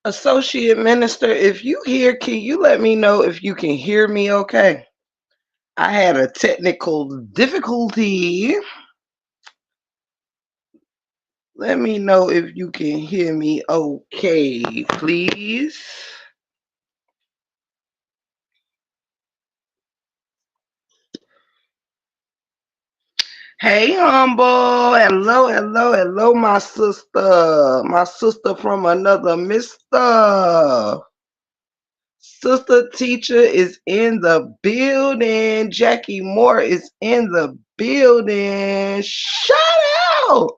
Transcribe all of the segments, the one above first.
Associate Minister, if you here, can you let me know if you can hear me okay? I had a technical difficulty. Let me know if you can hear me okay, please. Hey, humble. Hello, hello, hello, my sister. My sister from another mister. Sister teacher is in the building. Jackie Moore is in the building. Shout out.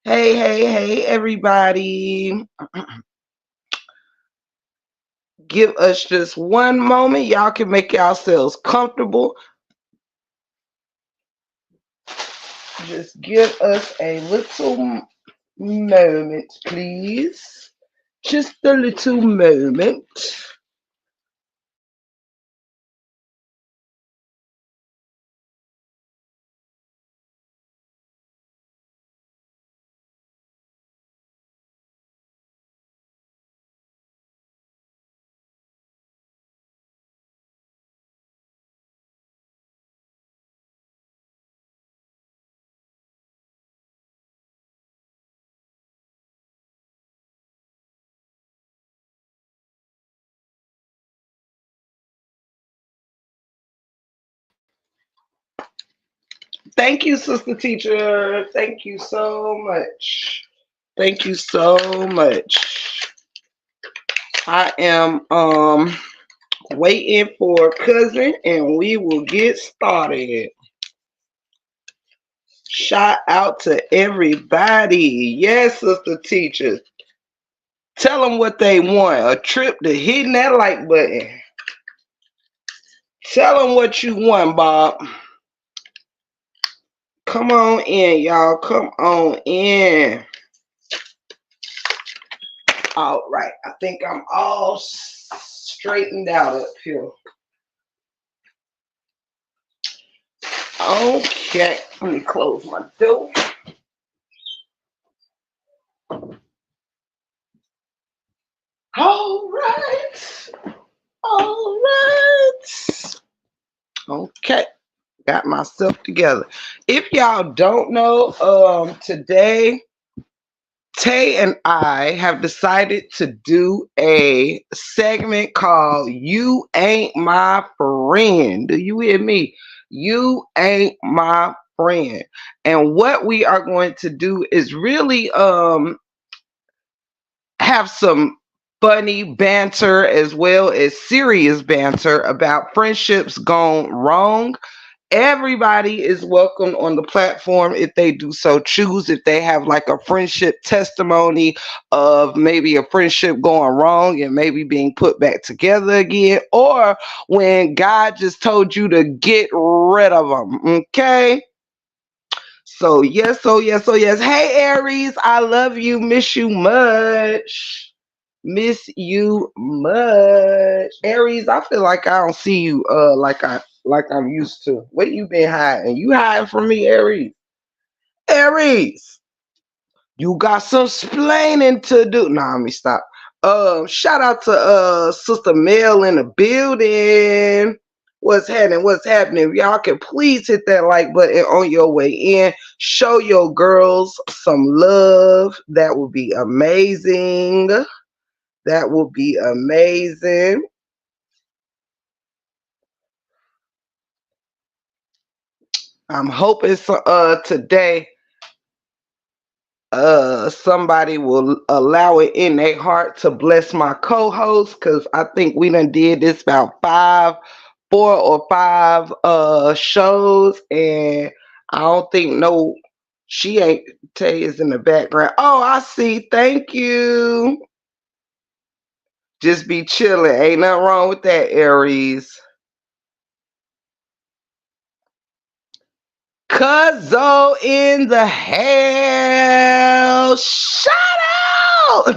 Hey, hey, hey, everybody. Give us just one moment. Y'all can make yourselves comfortable. Just give us a little moment, please. Just a little moment. Thank you, sister teacher. Thank you so much. Thank you so much. I am waiting for cousin and we will get started. Shout out to everybody. Yes, sister teacher. Tell them what they want. A trip to hitting that like button. Tell them what you want, Bob. Come on in, y'all. Come on in. All right. I think I'm all straightened out up here. Okay. Let me close my door. All right. All right. Okay. Got myself together. If y'all don't know, today Tay and I have decided to do a segment called You Ain't My Friend. Do you hear me? You Ain't My Friend. And what we are going to do is really have some funny banter as well as serious banter about friendships gone wrong. Everybody is welcome on the platform if they do so choose. If they have like a friendship testimony of maybe a friendship going wrong and maybe being put back together again, or when God just told you to get rid of them. Okay. So yes, so yes, so yes. Hey Aries, I love you, miss you much. Miss you much. Aries, I feel like I don't see you like I'm used to. Where you been hiding? You hiding from me, Aries. Aries, you got some splaining to do. Nah, let me stop. Shout out to Sister Mel in the building. What's happening? What's happening? If y'all can please hit that like button on your way in. Show your girls some love. That would be amazing. That would be amazing. I'm hoping today somebody will allow it in their heart to bless my co-host because I think we done did this about 4 or 5 shows and I don't think no she ain't Tay is in the background. Oh, I see. Thank you. Just be chilling. Ain't nothing wrong with that, Aries. Cuzzo in the house. Shout out.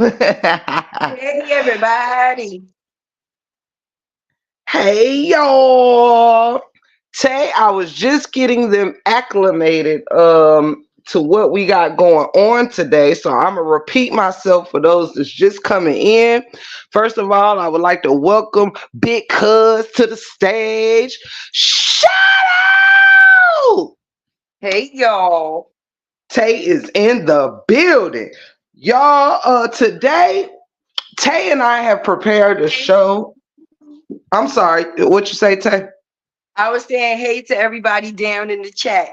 Hey everybody. Hey y'all. Tay, I was just getting them acclimated to what we got going on today. So I'm gonna repeat myself for those that's just coming in. First of all, I would like to welcome Big Cuz to the stage. Shout out! Hey, y'all. Tay is in the building. Y'all, today, Tay and I have prepared a show. I'm sorry, what you say, Tay? I was saying hey to everybody down in the chat.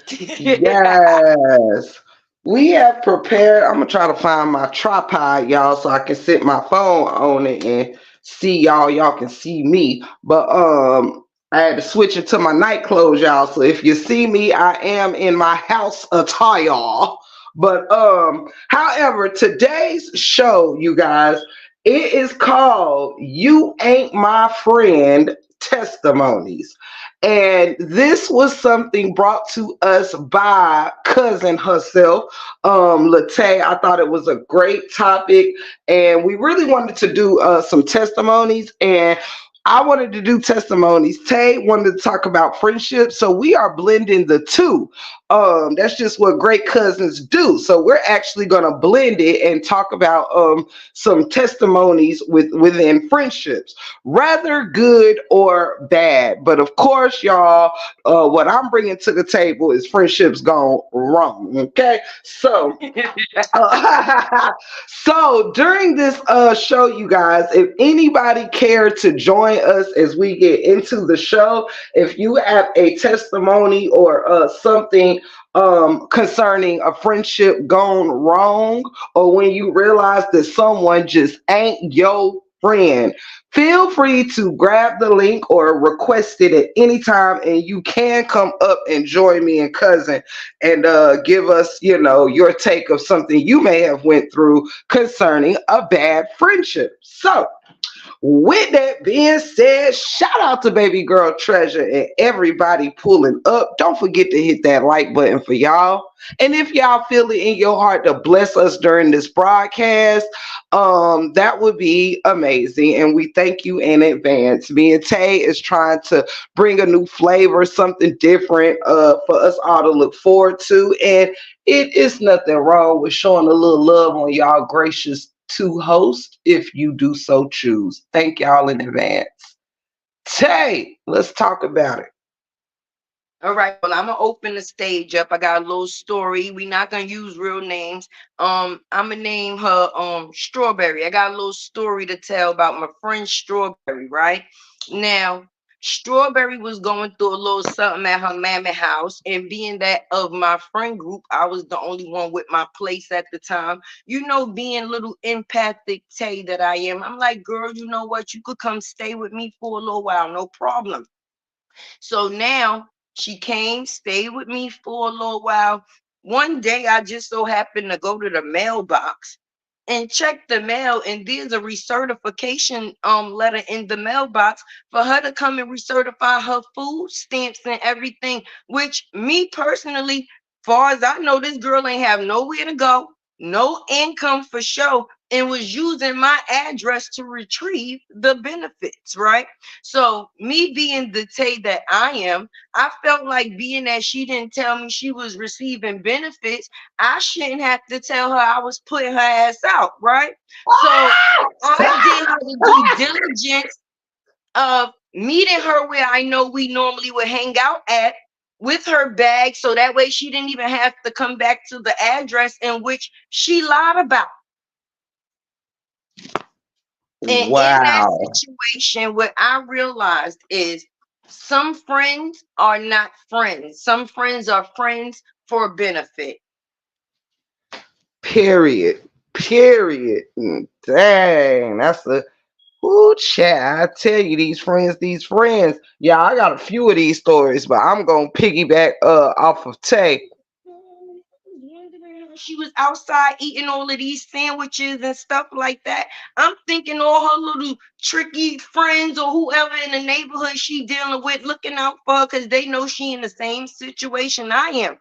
Yes. We have prepared. I'm gonna try to find my tripod, y'all, so I can sit my phone on it and see y'all. Y'all can see me. But I had to switch into my night clothes, y'all. So if you see me, I am in my house attire. But however, today's show, you guys, it is called You Ain't My Friend Testimonies. And this was something brought to us by cousin herself, Latae. I thought it was a great topic, and we really wanted to do some testimonies. And I wanted to do testimonies. Tay wanted to talk about friendship, so we are blending the two. That's just what great cousins do. So we're actually gonna blend it and talk about some testimonies within friendships, rather good or bad. But of course, y'all, what I'm bringing to the table is friendships gone wrong. Okay, so so during this show, you guys, if anybody cared to join us as we get into the show, if you have a testimony or something concerning a friendship gone wrong, or when you realize that someone just ain't your friend, feel free to grab the link or request it at any time, and you can come up and join me and cousin and give us, your take of something you may have went through concerning a bad friendship. So with that being said, shout out to baby girl Treasure and everybody pulling up. Don't forget to hit that like button for y'all. And if y'all feel it in your heart to bless us during this broadcast, that would be amazing. And we thank you in advance. Me and Tay is trying to bring a new flavor, something different for us all to look forward to. And it is nothing wrong with showing a little love on y'all gracious to host if you do so choose. Thank y'all in advance. Tay, let's talk about it. All right, well, I'm gonna open the stage up. I got a little story. We're not gonna use real names. I'm gonna name her Strawberry. I got a little story to tell about my friend Strawberry, right? Now, Strawberry was going through a little something at her mammy house, and being that of my friend group, I was the only one with my place at the time. Being little empathic Tay that I am, I'm like, girl, you know what? You could come stay with me for a little while, no problem. So now she came, stayed with me for a little while. One day I just so happened to go to the mailbox and check the mail, and there's a recertification letter in the mailbox for her to come and recertify her food stamps and everything, which me personally, far as I know, this girl ain't have nowhere to go, no income for show, and was using my address to retrieve the benefits, right? So me being the Tay that I am, I felt like being that she didn't tell me she was receiving benefits, I shouldn't have to tell her I was putting her ass out, right? So I did her the due diligence of meeting her where I know we normally would hang out at with her bag, so that way she didn't even have to come back to the address in which she lied about. And in that Wow. situation, what I realized is some friends are not friends. Some friends are friends for benefit. Period. Period. Dang, that's a ooh chat. I tell you, these friends, these friends. Yeah, I got a few of these stories, but I'm gonna piggyback off of Tay. She was outside eating all of these sandwiches and stuff like that. I'm thinking all her little tricky friends or whoever in the neighborhood she dealing with looking out for her because they know she in the same situation I am.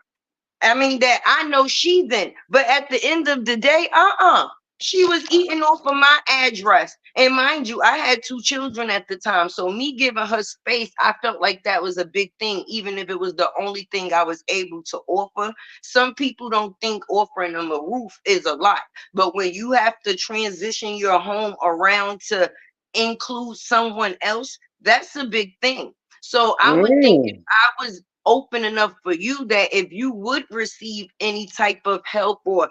I mean, that I know she's in. But at the end of the day, uh-uh. She was eating off of my address. And mind you, I had two children at the time. So me giving her space, I felt like that was a big thing, even if it was the only thing I was able to offer. Some people don't think offering them a roof is a lot. But when you have to transition your home around to include someone else, that's a big thing. So I would think if Mm. I was open enough for you that if you would receive any type of help or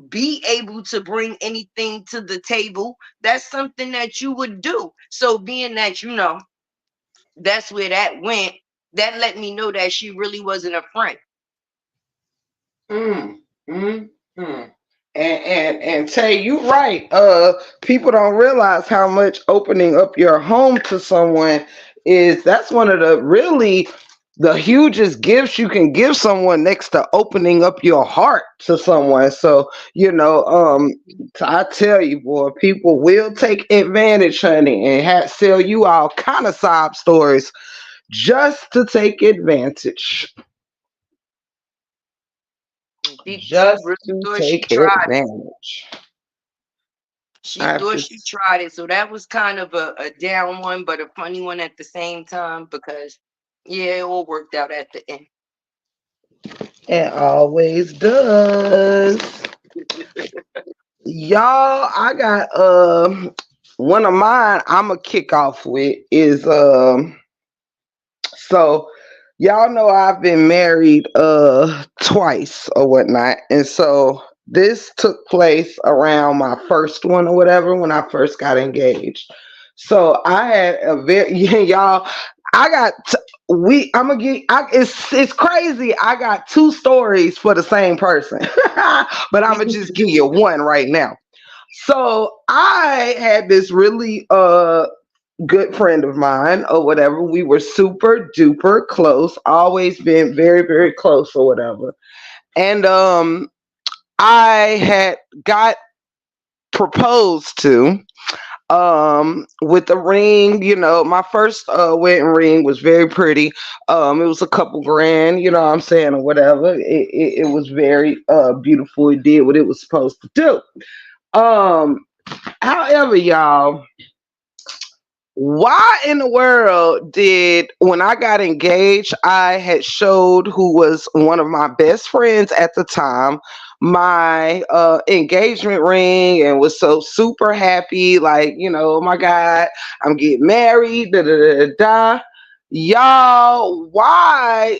be able to bring anything to the table, that's something that you would do. So being that, that's where that went, that let me know that she really wasn't a friend. Mm, mm, mm. And Tay, you right. People don't realize how much opening up your home to someone is. That's one of the really the hugest gifts you can give someone next to opening up your heart to someone. So I tell you, boy, people will take advantage, honey, and sell you all kind of sob stories just to take advantage. She Just really to thought she take tried it. advantage. She I have thought to. she tried it. So that was kind of a down one, but a funny one at the same time because, yeah, it all worked out at the end. It always does. Y'all, I got one of mine I'ma kick off with is so y'all know I've been married twice or whatnot. And so this took place around my first one or whatever when I first got engaged. So I had a very y'all I got I'm gonna get it's crazy. I got two stories for the same person. But I'm gonna just give you one right now. So I had this really good friend of mine or whatever. We were super duper close, always been very, very close or whatever. And I had got proposed to with the ring. My first wedding ring was very pretty. It was a couple grand, you know what I'm saying, or whatever. It was very beautiful. It did what it was supposed to do. um However, y'all, why in the world did when I got engaged, I had showed who was one of my best friends at the time my engagement ring and was so super happy, like, oh my God, I'm getting married, da da da da. Da. Y'all, why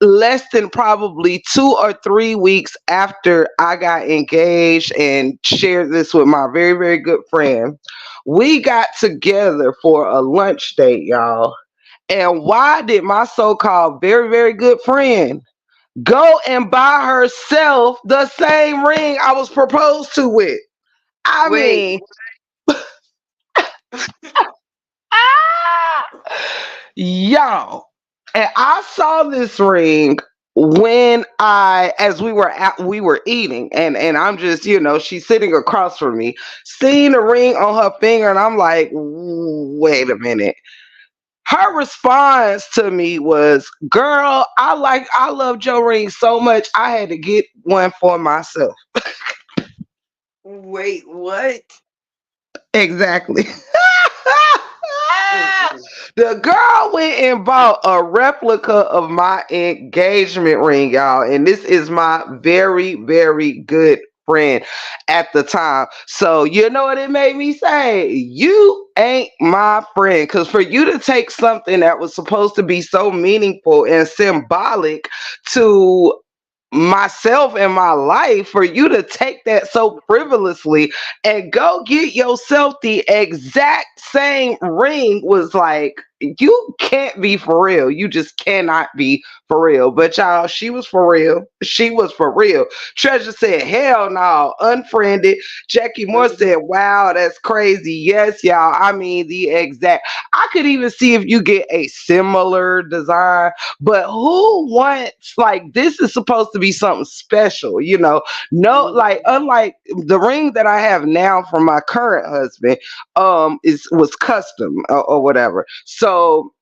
less than probably 2 or 3 weeks after I got engaged and shared this with my very, very good friend, we got together for a lunch date, y'all. And why did my so called very, very good friend go and buy herself the same ring I was proposed to with? I Wait, mean, ah! Y'all, and I saw this ring when as we were eating, and I'm just, she's sitting across from me, seeing the ring on her finger, and I'm like, wait a minute. Her response to me was, "Girl, I love your ring so much, I had to get one for myself." wait, what? Exactly. Mm-mm. The girl went and bought a replica of my engagement ring, y'all. And this is my very, very good friend at the time. So, you know what it made me say? You ain't my friend. Because for you to take something that was supposed to be so meaningful and symbolic to myself and my life, for you to take that so frivolously and go get yourself the exact same ring was like, you can't be for real. You just cannot be for real. But y'all, she was for real. She was for real. Treasure said, hell no, unfriended. Jackie Moore Mhm. said, wow, that's crazy. Yes, y'all. I mean, the exact. I could even see if you get a similar design, but who wants, like, this is supposed to be something special, No, like, Mhm. unlike the ring that I have now from my current husband, is was custom or whatever. So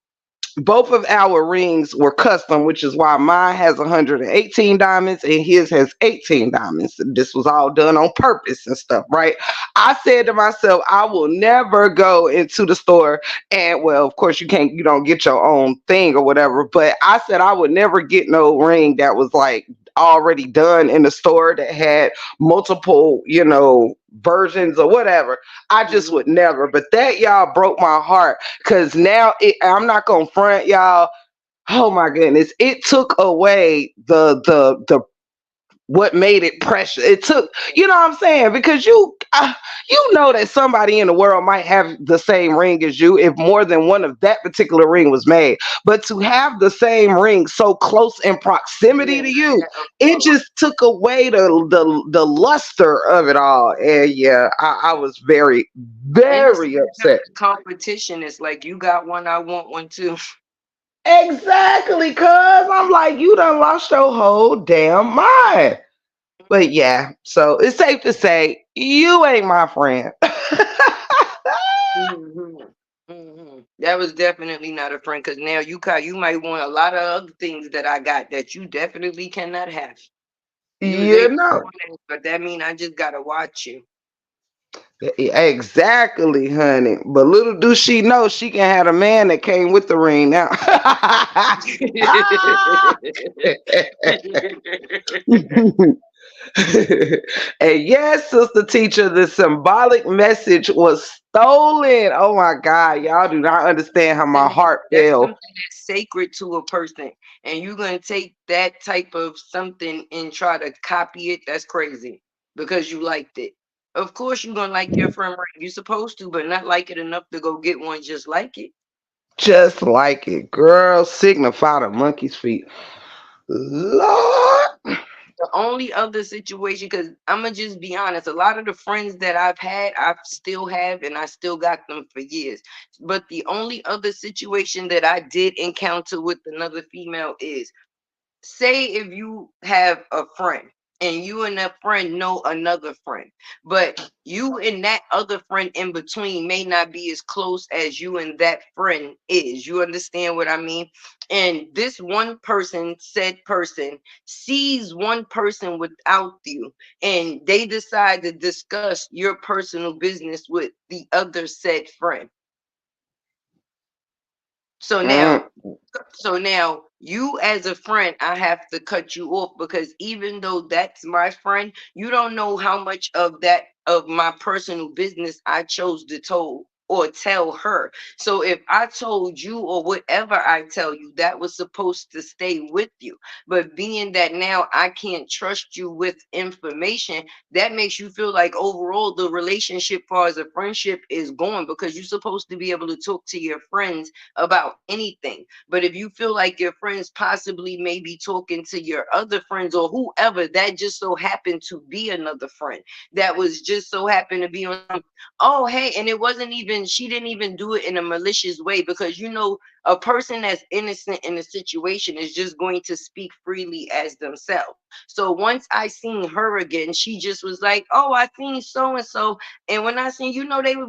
both of our rings were custom, which is why mine has 118 diamonds and his has 18 diamonds. This was all done on purpose and stuff, right? I said to myself, I will never go into the store and, well, of course, you don't get your own thing or whatever, but I said I would never get no ring that was like already done in the store that had multiple, versions or whatever. I just Mhm. would never. But that, y'all, broke my heart. Cause now I'm not gonna front y'all. Oh my goodness, it took away the what made it precious. It took, you know what I'm saying? Because you know that somebody in the world might have the same ring as you if more than one of that particular ring was made. But to have the same ring so close in proximity Yeah, to you, of it course. just took away the luster of it all. And yeah, I was very, And it's very not upset. a competition. It's like you got one, I want one too. Exactly, cuz I'm like, you done lost your whole damn mind. But yeah, so it's safe to say you ain't my friend. Hmm. That was definitely not a friend because now you might want a lot of other things that I got that you definitely cannot have. You was You able to know. want it, but that mean I just gotta watch you. Exactly, honey. But little do she know she can have a man that came with the ring now. And yes, sister teacher, the symbolic message was stolen. Oh my God, y'all do not understand how my heart That's felt. something that's sacred to a person, and you're gonna take that type of something and try to copy it. That's crazy because you liked it. Of course, you're gonna like your friend ring. You're supposed to, but not like it enough to go get one just like it. Just like it, girl, signify the monkey's feet. Lord. The only other situation, because I'm gonna just be honest, a lot of the friends that I've had, I still have, and I still got them for years. But the only other situation that I did encounter with another female is, say if you have a friend and you and that friend know another friend, but you and that other friend in between may not be as close as you and that friend is. You understand what I mean? And this one person, said person, sees one person without you, and they decide to discuss your personal business with the other said friend. So now Mm, So now you as a friend, I have to cut you off because even though that's my friend, you don't know how much of that of my personal business I chose to told or tell her. So if I told you or whatever I tell you, that was supposed to stay with you. But being that now I can't trust you with information, that makes you feel like overall the relationship far as a friendship is going because you're supposed to be able to talk to your friends about anything. But if you feel like your friends possibly may be talking to your other friends or whoever, that just so happened to be another friend that was just so happened to be on some, oh, hey, and it wasn't even, she didn't even do it in a malicious way because, a person that's innocent in a situation is just going to speak freely as themselves. So once I seen her again, she just was like, oh, I seen so and so. And when I seen,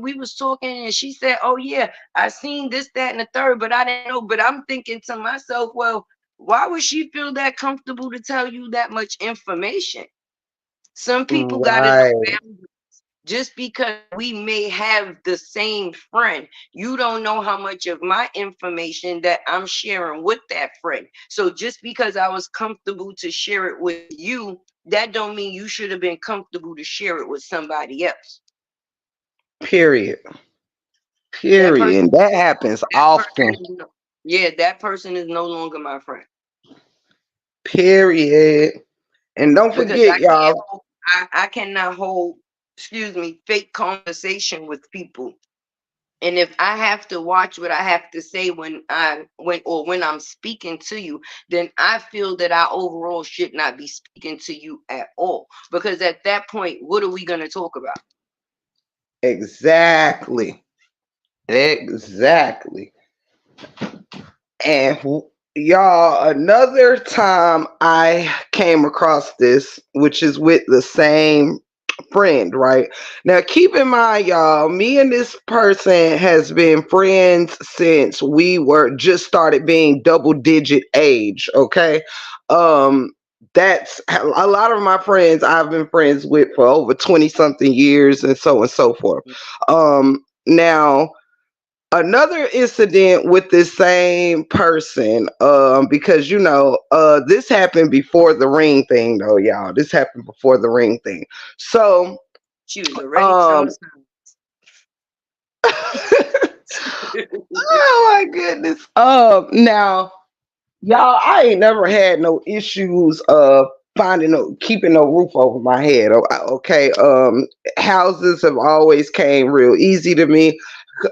we was talking and she said, oh, yeah, I seen this, that, and the third, but I didn't know. But I'm thinking to myself, well, why would she feel that comfortable to tell you that much information? Some people got to know right. boundaries. Just because we may have the same friend, you don't know how much of my information that I'm sharing with that friend. So just because I was comfortable to share it with you, that don't mean you should have been comfortable to share it with somebody else. Period. That Period. person, And that happens that person often. is no, yeah, that person is no longer my friend. Period. And don't Because forget, y'all, I cannot hold, excuse me, fake conversation with people. And if I have to watch what I have to say when I'm speaking to you, then I feel that I overall should not be speaking to you at all. Because at that point, what are we gonna talk about? exactly. Exactly. And y'all, another time I came across this, which is with the same friend, right? Now keep in mind, y'all, me and this person has been friends since we were just started being double digit age, okay? Um that's a lot of my friends I've been friends with for over 20 something years and so and so forth. Now another incident with this same person, because this happened before the ring thing though, y'all. This happened before the ring thing. So She was already showing um signs. oh my goodness. Now, y'all, I ain't never had no issues finding no keeping no roof over my head. Okay. Houses have always came real easy to me.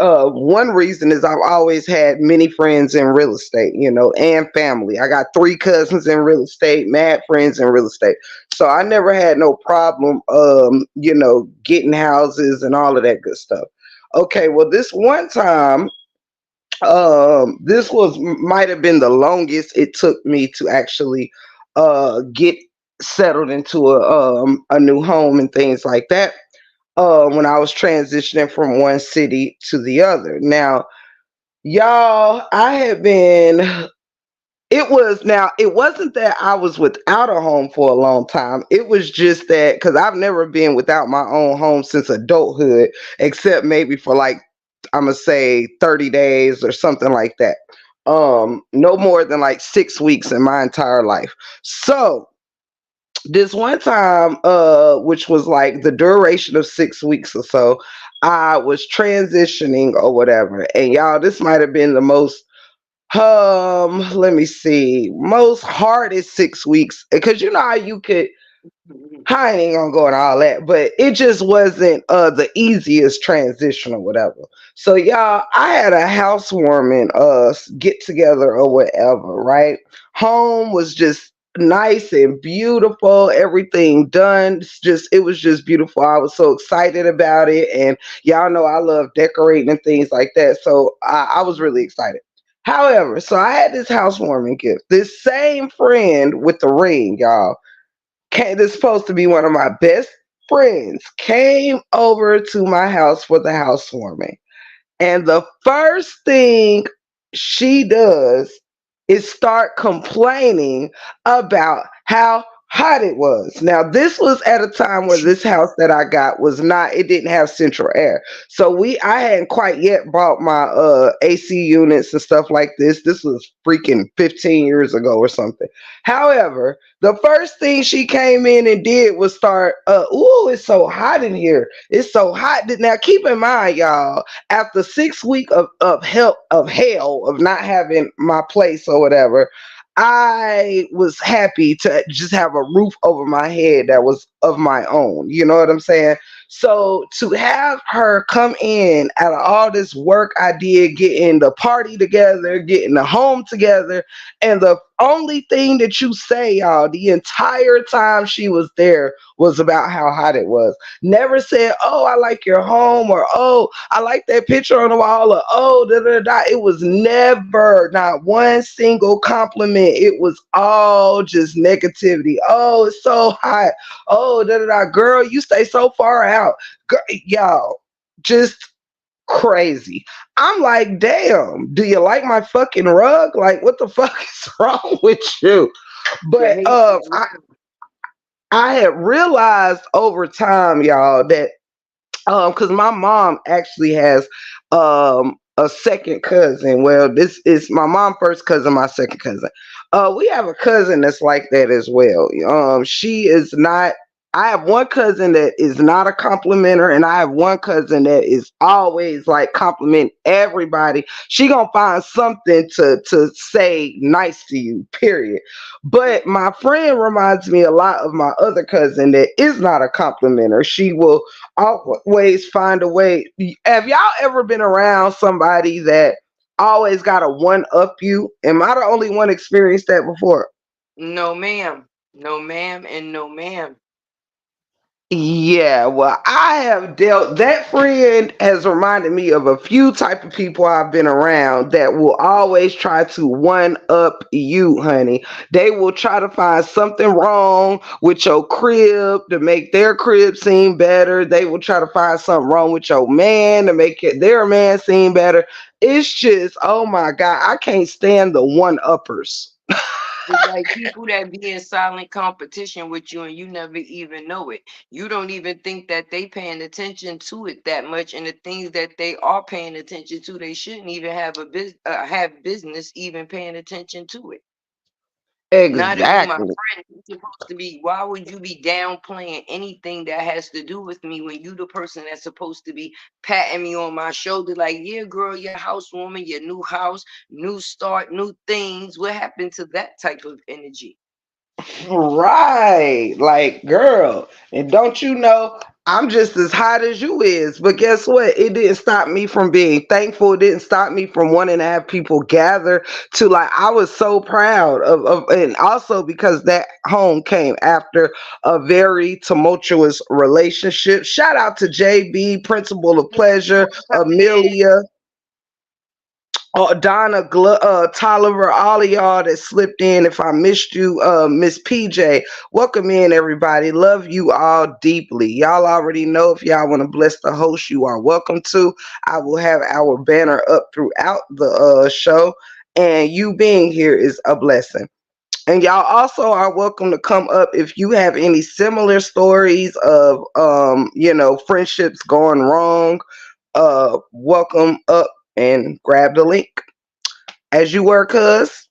One reason is I've always had many friends in real estate, and family. I got three cousins in real estate, mad friends in real estate. So I never had no problem, getting houses and all of that good stuff. Okay, well, this one time, this was might have been the longest it took me to actually get settled into a new home and things like that. When I was transitioning from one city to the other. Now, y'all, I had been. It wasn't that I was without a home for a long time. It was just that because I've never been without my own home since adulthood, except maybe for like, I'm gonna say 30 days or something like that. No more than like 6 weeks in my entire life. So this one time, which was like the duration of 6 weeks or so, I was transitioning or whatever. And y'all, this might have been the most let me see, most hardest 6 weeks. Because you know how you could, I ain't gonna go into all that, but it just wasn't the easiest transition or whatever. So y'all, I had a housewarming get together or whatever, right? Home was just nice and beautiful, everything done. It was just beautiful. I was so excited about it, and y'all know I love decorating and things like that. So I was really excited. However, so I had this housewarming gift. This same friend with the ring, y'all, this is supposed to be one of my best friends, came over to my house for the housewarming. And the first thing she does is start complaining about how hot it was. Now, this was at a time where this house that I got was not, it didn't have central air. So I hadn't quite yet bought my AC units and stuff like this. This was freaking 15 years ago or something. However, the first thing she came in and did was start, ooh, it's so hot in here. It's so hot. Now, keep in mind, y'all, after 6 weeks of hell of not having my place or whatever, I was happy to just have a roof over my head that was of my own. You know what I'm saying? So to have her come in out of all this work I did, getting the party together, getting the home together, and the only thing that you say, y'all, the entire time she was there was about how hot it was. Never said, "Oh, I like your home," or "Oh, I like that picture on the wall," or "Oh, da da da." It was never, not one single compliment. It was all just negativity. "Oh, it's so hot. Oh, da da da." Girl, you stay so far out. Girl, y'all, just crazy. I'm like, damn, do you like my fucking rug? Like, what the fuck is wrong with you? The But hate is real. I had realized over time, y'all, that because my mom actually has a second cousin. Well, this is my mom first cousin, my second cousin. We have a cousin that's like that as well. She is not. I have one cousin that is not a complimenter, and I have one cousin that is always like compliment everybody. She gonna find something to say nice to you. Period. But my friend reminds me a lot of my other cousin that is not a complimenter. She will always find a way. Have y'all ever been around somebody that always got a one up you? Am I the only one experienced that before? No, ma'am. No, ma'am, and no, ma'am. Yeah, well, I have dealt that friend has reminded me of a few type of people I've been around that will always try to one up you, honey. They will try to find something wrong with your crib to make their crib seem better. They will try to find something wrong with your man to make their man seem better. It's just, oh my God, I can't stand the one uppers. It's like people that be in silent competition with you and you never even know it. You don't even think that they paying attention to it that much, and the things that they are paying attention to, they shouldn't even have business even paying attention to it. Not even my Exactly. friend. You're supposed to be. Why would you be downplaying anything that has to do with me when you the person that's supposed to be patting me on my shoulder, like, yeah, girl, your housewoman, your new house, new start, new things. What happened to that type of energy? Right. Like, girl, and don't you know, I'm just as hot as you is. But guess what? It didn't stop me from being thankful. It didn't stop me from wanting to have people gather to like I was so proud of and also because that home came after a very tumultuous relationship. Shout out to JB, Principal of Yeah, Pleasure, I'm coming in. Amelia, Donna, Tolliver, all of y'all that slipped in. If I missed you, Miss PJ, welcome in, everybody. Love you all deeply. Y'all already know if y'all want to bless the host, you are welcome to. I will have our banner up throughout the show, and you being here is a blessing. And y'all also are welcome to come up if you have any similar stories of, friendships going wrong. Welcome up and grab the link as you were, cuz.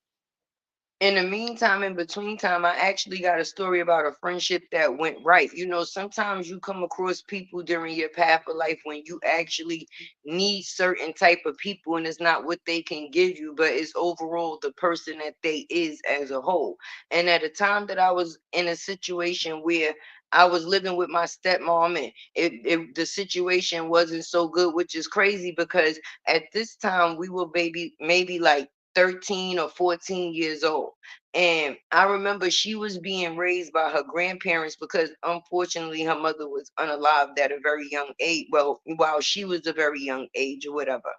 In the meantime, in between time, I actually got a story about a friendship that went right. You know, sometimes you come across people during your path of life when you actually need certain type of people, and it's not what they can give you, but it's overall the person that they is as a whole. And at a time that I was in a situation where I was living with my stepmom, and the situation wasn't so good, which is crazy because at this time we were maybe like 13 or 14 years old. And I remember she was being raised by her grandparents because unfortunately her mother was unalived at a very young age. Well, while she was a very young age or whatever.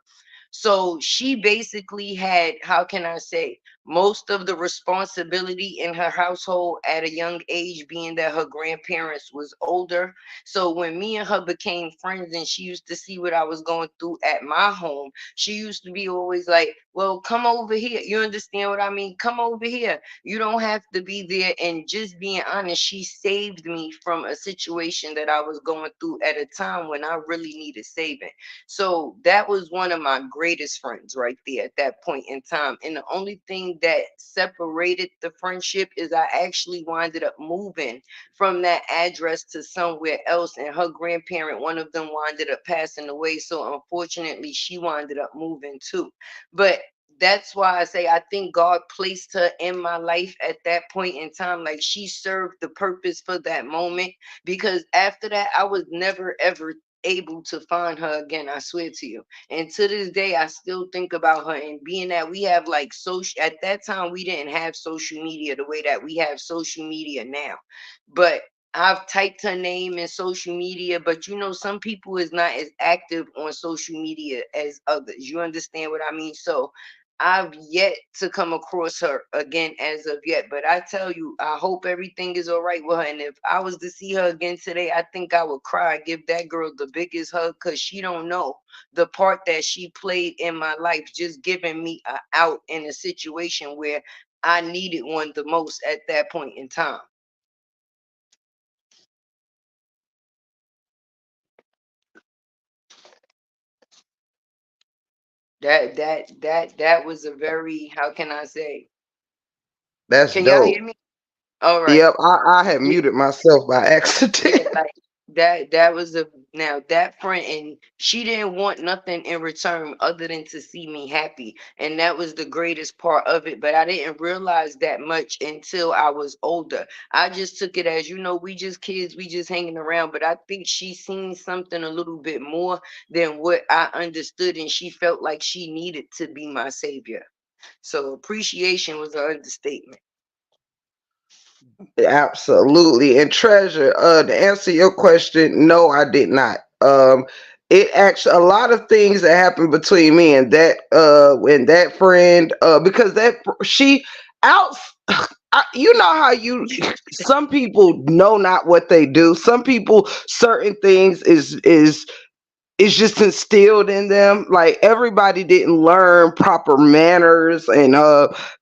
So she basically had, how can I say, most of the responsibility in her household at a young age, being that her grandparents was older. So when me and her became friends and she used to see what I was going through at my home, she used to be always like, well, come over here. You understand what I mean? Come over here. You don't have to be there. And just being honest, she saved me from a situation that I was going through at a time when I really needed saving. So that was one of my greatest friends right there at that point in time. And the only thing that separated the friendship is I actually winded up moving from that address to somewhere else. And her grandparent, one of them, winded up passing away. So unfortunately, she winded up moving too. But that's why I say I think God placed her in my life at that point in time. Like, she served the purpose for that moment, because after that, I was never ever able to find her again. I swear to you. And to this day, I still think about her. And being that we have like social, at that time, we didn't have social media the way that we have social media now. But I've typed her name in social media, but you know, some people is not as active on social media as others. You understand what I mean? So I've yet to come across her again as of yet. But I tell you, I hope everything is all right with her. And if I was to see her again today, I think I would cry, give that girl the biggest hug, because she don't know the part that she played in my life, just giving me a out in a situation where I needed one the most at that point in time. That was a very, how can I say? That's Can y'all dope. hear me? All right. Yep, I had muted myself by Yeah, accident. like that was a, now that friend, and she didn't want nothing in return other than to see me happy. And that was the greatest part of it. But I didn't realize that much until I was older. I just took it as, you know, we just kids, we just hanging around. But I think she seen something a little bit more than what I understood, and she felt like she needed to be my savior. So appreciation was an understatement. Absolutely. And treasure, to answer your question, no, I did not. It actually a lot of things that happened between me and that friend, because that she out you know how you some people know not what they do. Some people certain things is it's just instilled in them. Like everybody didn't learn proper manners and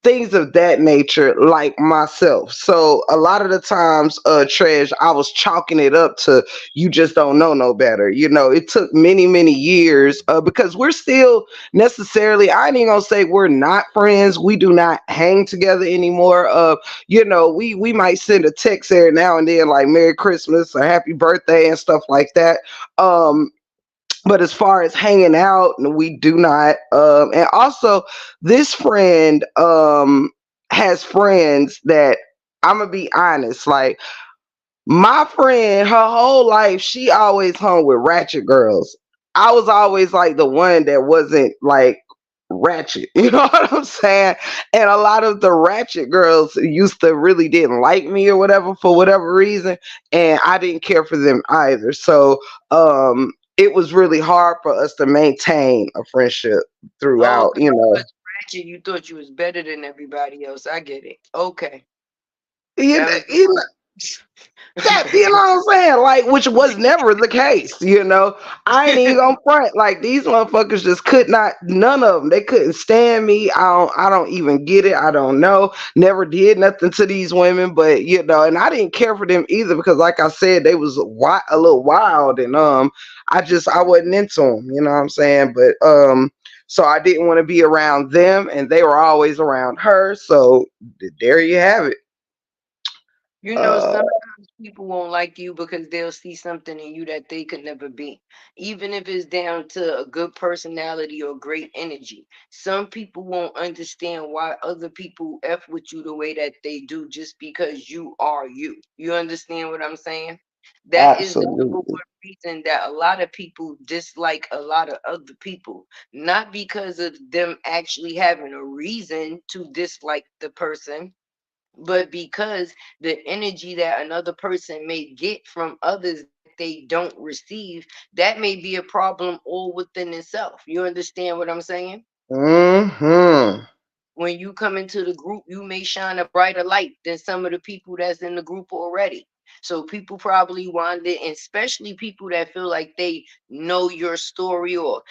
things of that nature like myself. So a lot of the times, Tresh, I was chalking it up to you just don't know no better. You know, it took many years, because we're still necessarily, I ain't even gonna say we're not friends. We do not hang together anymore. You know, we might send a text every now and then like Merry Christmas or Happy Birthday and stuff like that. But as far as hanging out, we do not. And also, this friend has friends that, I'm gonna be honest, like my friend, her whole life, she always hung with ratchet girls. I was always like the one that wasn't like ratchet. You know what I'm saying? And a lot of the ratchet girls used to really didn't like me or whatever for whatever reason. And I didn't care for them either. So it was really hard for us to maintain a friendship Oh, throughout, because you you know. was ratchet, you thought you was better than everybody else. I get it. Okay. You That know, was you know, that, you know what I'm saying? Like, which was never the case, you know. I ain't even gonna front. Like these motherfuckers just could not, none of them. They couldn't stand me. I don't even get it. I don't know. Never did nothing to these women, but you know, and I didn't care for them either because like I said, they was a little wild and I wasn't into them, you know what I'm saying? But so I didn't want to be around them and they were always around her. So there you have it. You know, Uh sometimes people won't like you because they'll see something in you that they could never be. Even if it's down to a good personality or great energy. Some people won't understand why other people F with you the way that they do just because you are you. You understand what I'm saying? That is the number Absolutely. one reason that a lot of people dislike a lot of other people. Not because of them actually having a reason to dislike the person, but because the energy that another person may get from others that they don't receive, that may be a problem all within itself. You understand what I'm saying? Hmm. When you come into the group, you may shine a brighter light than some of the people that's in the group already. So people probably wind it, and especially people that feel like they know your story or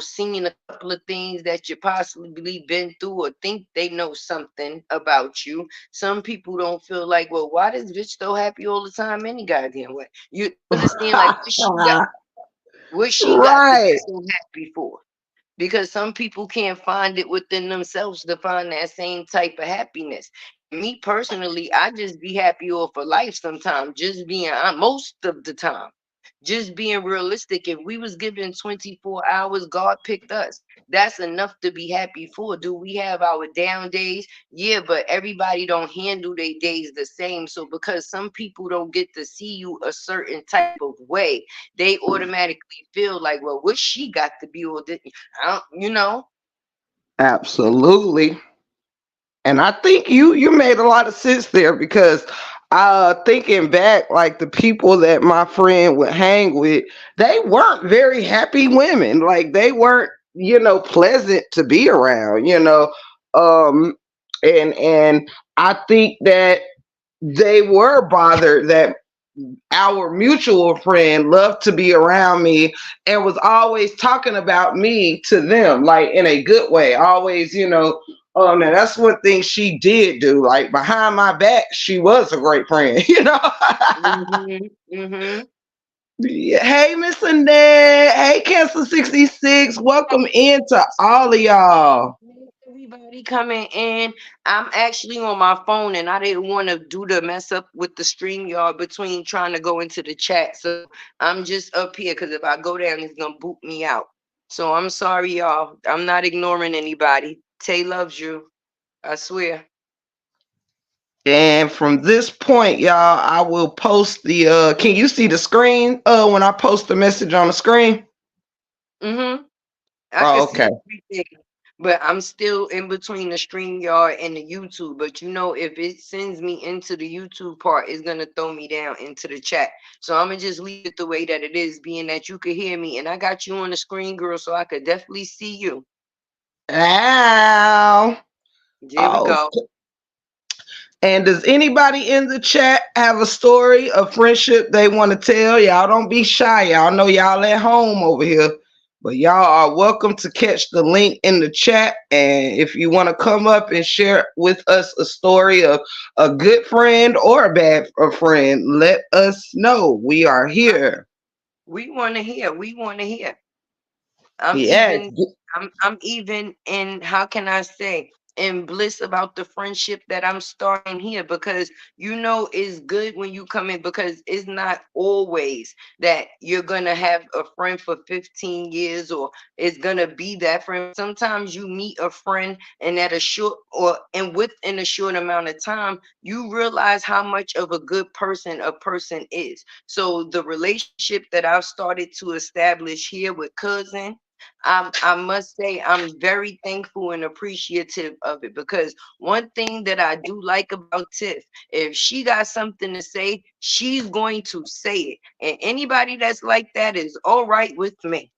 seen a couple of things that you possibly been through or think they know something about you. Some people don't feel like, well, why does bitch so happy all the time any goddamn way? You understand, like what she got to be Right. so happy for? Because some people can't find it within themselves to find that same type of happiness. And me personally, I just be happy off of life sometimes, just being most of the time. Just being realistic. If we was given 24 hours, God picked us. That's enough to be happy for. Do we have our down days? Yeah, but everybody don't handle their days the same. So because some people don't get to see you a certain type of way, they automatically feel like, well, what she got to be all this? I don't. Absolutely. And I think you made a lot of sense there because thinking back, like the people that my friend would hang with, they weren't very happy women. Like they weren't, pleasant to be around, you know. Um and I think that they were bothered that our mutual friend loved to be around me and was always talking about me to them, like in a good way. Always, now that's one thing she did do. Like behind my back, she was a great friend, you know. Mm-hmm. Mm-hmm. Yeah. Hey, Miss Annette. Hey, Cancer 66. Welcome in to all of y'all. Everybody coming in. I'm actually on my phone and I didn't want to do the mess up with the stream yard between trying to go into the chat. So I'm just up here because if I go down, it's gonna boot me out. So I'm sorry, y'all. I'm not ignoring anybody. Tay loves you. I swear. And from this point, y'all, I will post the can you see the screen when I post the message on the screen? Mm-hmm. I can Oh, see okay. everything. but I'm still in between the StreamYard and the YouTube. But if it sends me into the YouTube part, it's gonna throw me down into the chat. So I'm gonna just leave it the way that it is, being that you could hear me, and I got you on the screen, girl, so I could definitely see you. Ow. There we Oh, go. and does anybody in the chat have a story of friendship they want to tell? Y'all don't be shy. Y'all know y'all at home over here. But y'all are welcome to catch the link in the chat. And if you want to come up and share with us a story of a good friend or a bad friend, let us know. We are here. We want to hear. We want to hear. I'm Yes. even I'm even in, how can I say, in bliss about the friendship that I'm starting here, because it's good when you come in, because it's not always that you're gonna have a friend for 15 years, or it's gonna be that friend. Sometimes you meet a friend, and at a short or and within a short amount of time you realize how much of a good person a person is. So the relationship that I've started to establish here with cousin, I must say I'm very thankful and appreciative of it, because one thing that I do like about Tiff, if she got something to say, she's going to say it. And anybody that's like that is all right with me.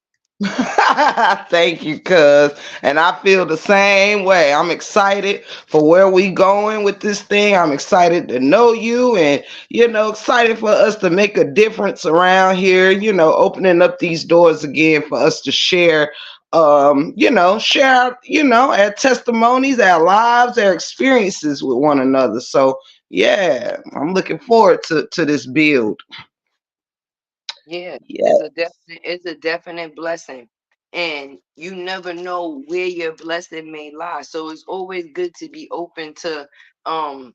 Thank you, cuz. And I feel the same way. I'm excited for where we going with this thing. I'm excited to know you and, excited for us to make a difference around here, opening up these doors again for us to share, share, our testimonies, our lives, our experiences with one another. So, yeah, I'm looking forward to this build. Yeah, Yeah, it's a definite blessing. And you never know where your blessing may lie. So it's always good to be open to um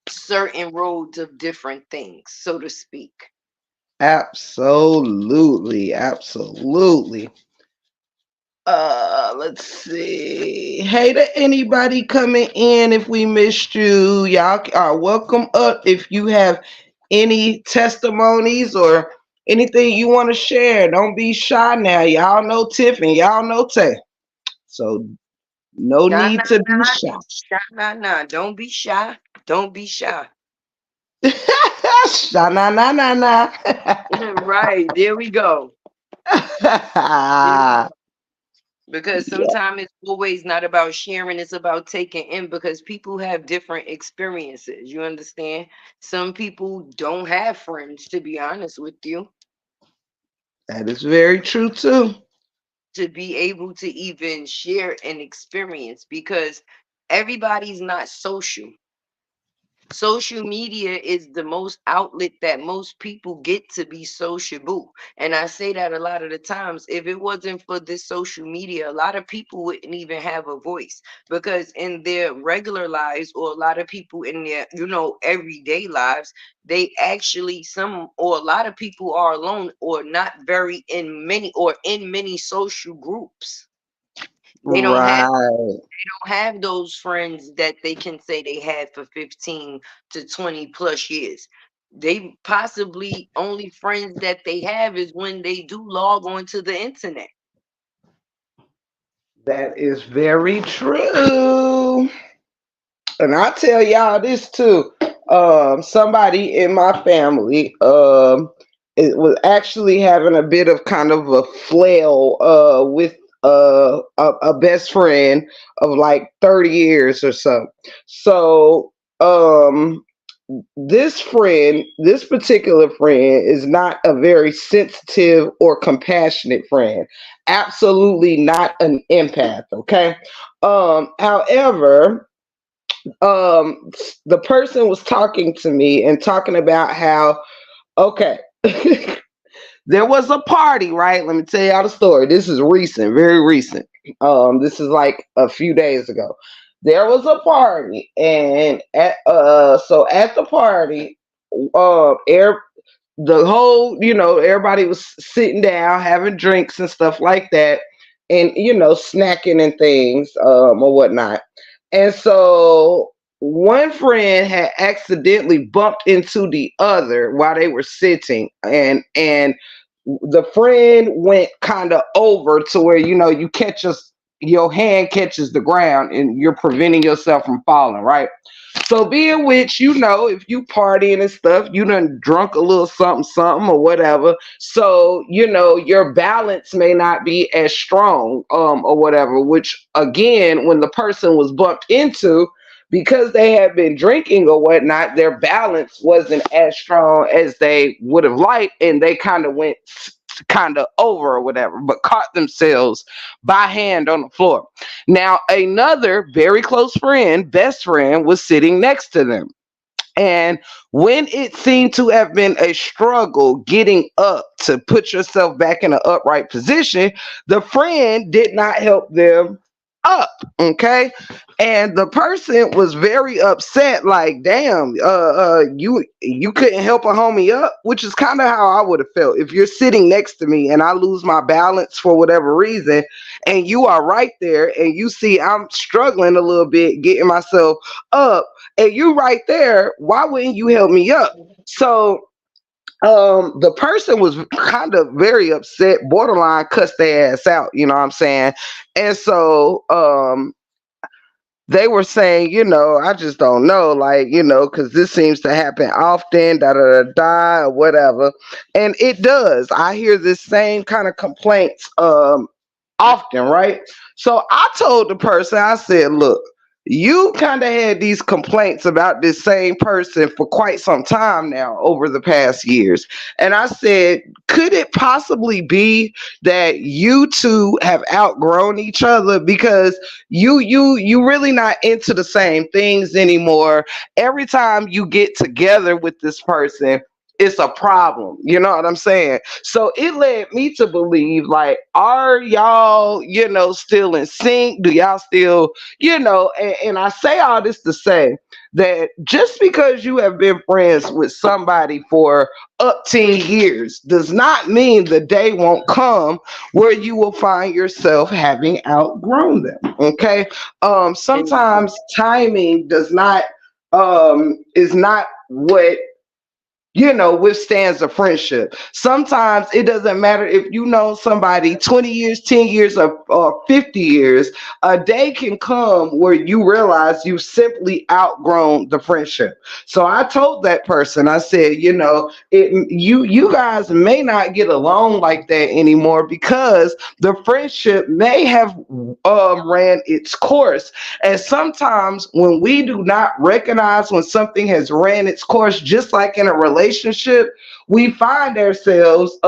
certain roads of different things, so to speak. absolutely. Absolutely. Let's see. Hey to anybody coming in. If we missed you, y'all are welcome up. If you have any testimonies or anything you want to share, don't be shy now. Y'all know Tiff and y'all know Tay. So no Shy need nah to be nah, shy. shy nah nah. Don't be shy. Don't be shy. Shy na na na na. Right, there we go. There we go. Because Yeah, sometimes it's always not about sharing, it's about taking in, because people have different experiences. You understand? Some people don't have friends, to be honest with you, that is very true too. to be able to even share an experience, because everybody's not social. Social media is the most outlet that most people get to be sociable. And I say that a lot of the times. If it wasn't for this social media, a lot of people wouldn't even have a voice, because in their regular lives, or a lot of people in their, everyday lives, they actually, some or a lot of people are alone, or not very in many, or in many social groups. They Right. don't have those friends that they can say they had for 15 to 20 plus years. They possibly only friends that they have is when they do log on to the internet. That is very true. And I tell y'all this too. Somebody in my family it was actually having a bit of kind of a flail with a best friend of like 30 years or so. So this particular friend is not a very sensitive or compassionate friend. Absolutely not an empath, okay? However, the person was talking to me and talking about how, okay, there was a party, right? Let me tell y'all the story. This is recent, very recent. This is like a few days ago. There was a party, and at the party, air the whole, everybody was sitting down having drinks and stuff like that, and snacking and things, or whatnot. And so one friend had accidentally bumped into the other while they were sitting, and the friend went kind of over to where you catch us, your hand catches the ground and you're preventing yourself from falling, right? So being which, if you partying and stuff, you done drunk a little something, something or whatever. So, your balance may not be as strong, or whatever, which again, when the person was bumped into, because they had been drinking or whatnot, their balance wasn't as strong as they would have liked, and they kind of went kind of over or whatever, but caught themselves by hand on the floor. Now, another very close friend, best friend, was sitting next to them. And when it seemed to have been a struggle getting up to put yourself back in an upright position, the friend did not help them up. Okay. And the person was very upset, like, damn, you couldn't help a homie up, which is kind of how I would have felt. If you're sitting next to me and I lose my balance for whatever reason, and you are right there and you see I'm struggling a little bit getting myself up, and you right there, why wouldn't you help me up? So the person was kind of very upset, borderline cussed their ass out, you know what I'm saying? And so they were saying, I just don't know, like, because this seems to happen often, da da da da, or whatever. And it does. I hear this same kind of complaints often, right? So I told the person, I said, look, you kind of had these complaints about this same person for quite some time now over the past years. And I said, could it possibly be that you two have outgrown each other, because you really not into the same things anymore? Every time you get together with this person, it's a problem. You know what I'm saying? So it led me to believe, like, are y'all, still in sync? Do y'all still, and I say all this to say that just because you have been friends with somebody for up 10 years does not mean the day won't come where you will find yourself having outgrown them. Okay. And Sometimes timing does not is not what withstands a friendship. Sometimes it doesn't matter if you know somebody 20 years, 10 years, or 50 years. A day can come where you realize you simply outgrown the friendship. So I told that person, I said, you guys may not get along like that anymore, because the friendship may have ran its course. And sometimes when we do not recognize when something has ran its course, just like in a relationship, we find ourselves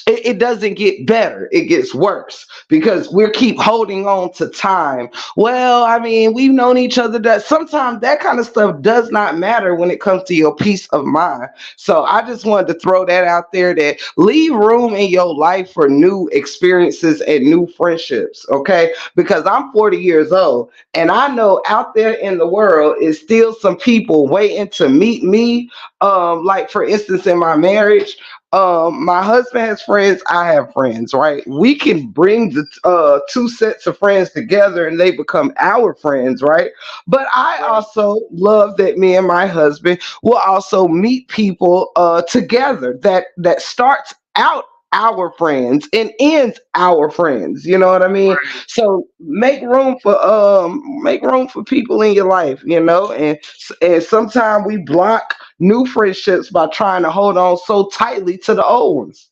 it doesn't get better, it gets worse, because we keep holding on to time. Well, I mean, we've known each other, that sometimes that kind of stuff does not matter when it comes to your peace of mind. So I just wanted to throw that out there, that leave room in your life for new experiences and new friendships. Okay, because I'm 40 years old, and I know out there in the world is still some people waiting to meet me. Like, for instance, in my marriage, my husband has friends, I have friends, right? We can bring the two sets of friends together and they become our friends, right? But I right. also love that me and my husband will also meet people together, that starts out our friends and ends our friends. You know what I mean? So make room for people in your life, and sometimes we block new friendships by trying to hold on so tightly to the old ones.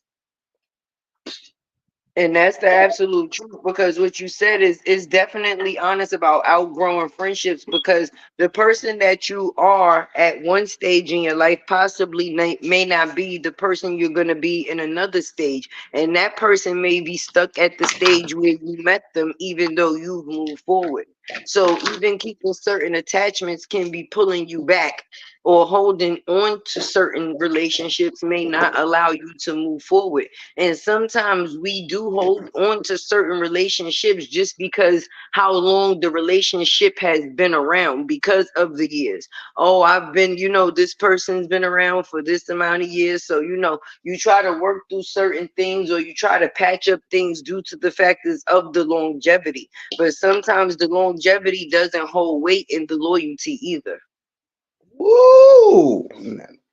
And that's the absolute truth, because what you said is definitely honest about outgrowing friendships, because the person that you are at one stage in your life possibly may not be the person you're going to be in another stage, and that person may be stuck at the stage where you met them even though you've moved forward. So even keeping certain attachments can be pulling you back, or holding on to certain relationships may not allow you to move forward. And sometimes we do hold on to certain relationships just because how long the relationship has been around, because of the years. Oh, I've been, this person's been around for this amount of years. So, you try to work through certain things, or you try to patch up things due to the factors of the longevity. But sometimes the longevity doesn't hold weight in the loyalty either. Woo!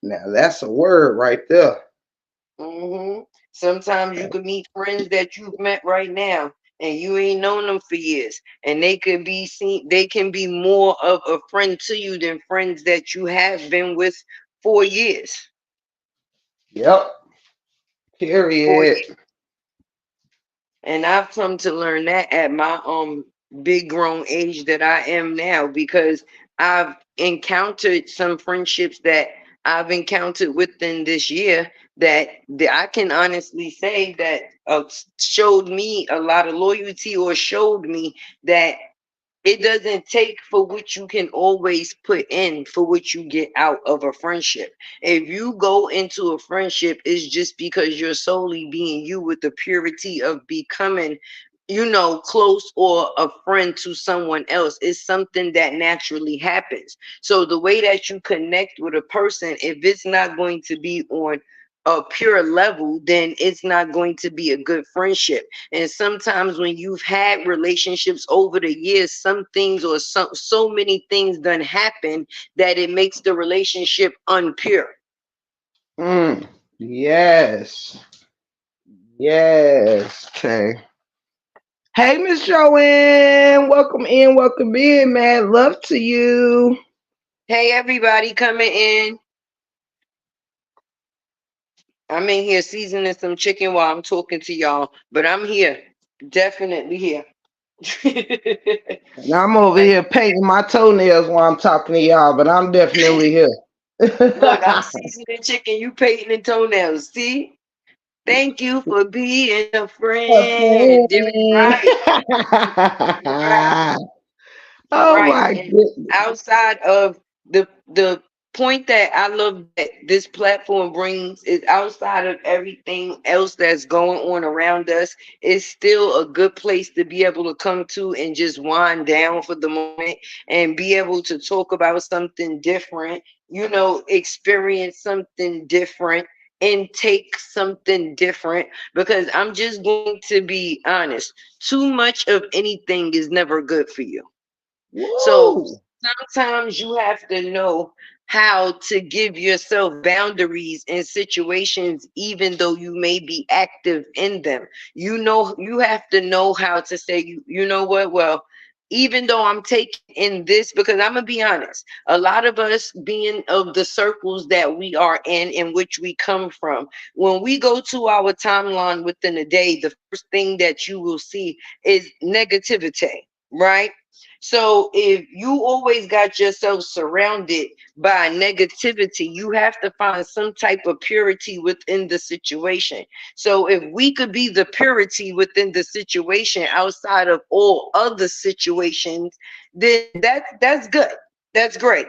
Now that's a word right there. Sometimes you can meet friends that you've met right now, and you ain't known them for years, and they can be more of a friend to you than friends that you have been with for years. Yep. For Period. years. And I've come to learn that at my big grown age that I am now, because I've encountered some friendships that I've encountered within this year that I can honestly say that showed me a lot of loyalty, or showed me that it doesn't take for what you can always put in for what you get out of a friendship. If you go into a friendship, it's just because you're solely being you, with the purity of becoming, close or a friend to someone else. Is something that naturally happens. So the way that you connect with a person, if it's not going to be on a pure level, then it's not going to be a good friendship. And sometimes when you've had relationships over the years, some things, or so many things done happen, that it makes the relationship unpure. Mm. Yes. Yes. Okay. Hey, Miss Joanne. Welcome in, man. Love to you. Hey, everybody coming in. I'm in here seasoning some chicken while I'm talking to y'all, but I'm here, definitely here. And I'm over Like, here painting my toenails while I'm talking to y'all, but I'm definitely here. look, I'm seasoning chicken, you painting toenails. See? Thank you for being a A friend. You're friend. right. You're right. Oh Right. my And goodness. outside of the point that I love that this platform brings, is outside of everything else that's going on around us, it's still a good place to be able to come to and just wind down for the moment, and be able to talk about something different, experience something different, and take something different. Because I'm just going to be honest, too much of anything is never good for you. So Woo! sometimes you have to know how to give yourself boundaries in situations, even though you may be active in them. You have to know how to say, you know what? Well, even though I'm taking in this, because I'm gonna be honest, a lot of us being of the circles that we are in which we come from, when we go to our timeline within a day, the first thing that you will see is negativity, right? So if you always got yourself surrounded by negativity, you have to find some type of purity within the situation. So if we could be the purity within the situation outside of all other situations, then that's good. That's great.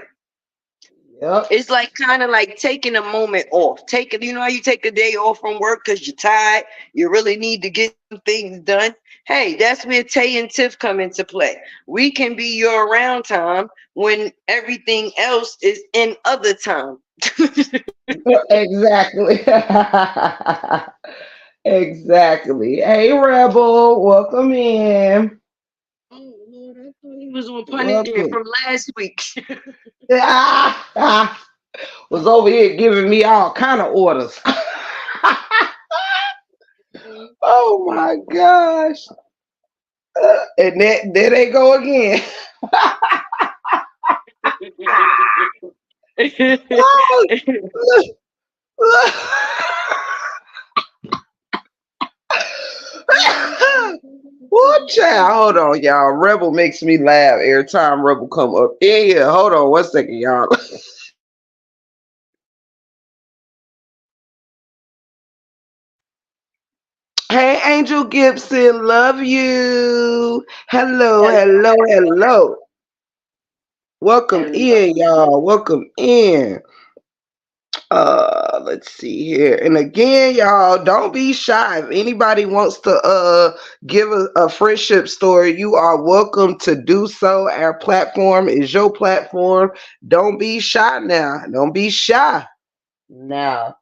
Yep. It's like kind of like taking a moment off. Taking, you know how you take a day off from work because you're tired, you really need to get some things done. Hey, that's where Tay and Tiff come into play. We can be your around time when everything else is in other time. Exactly. Exactly. Hey, Rebel. Welcome in. Oh Lord, I thought he was on punishment Welcome. from last week. Was over here giving me all kind of orders. Oh my gosh. And there they go again. What child? Hold on, y'all. Rebel makes me laugh every time Rebel come up in here. Hold on one second, y'all. Hey, Angel Gibson, love you. Hello, Hello, hello, hello. Welcome hello. in, y'all. Welcome in. Let's see here. And again, y'all, don't be shy. If anybody wants to give a friendship story, you are welcome to do so. Our platform is your platform. Don't be shy now. Don't be shy. Now,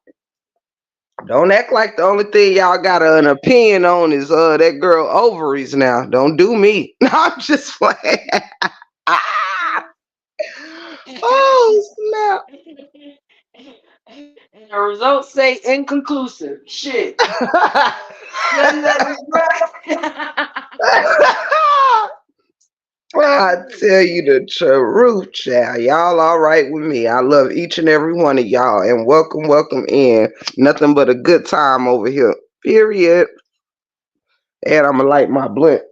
don't act like the only thing y'all got an opinion on is that girl ovaries now. Don't do me. No, I'm just playing. Ah! Oh snap. And the results say inconclusive. Shit. Just let it ride. I tell you the truth, child. Y'all all right with me. I love each and every one of y'all, and welcome, welcome in. Nothing but a good time over here. Period. And I'm gonna light my blunt.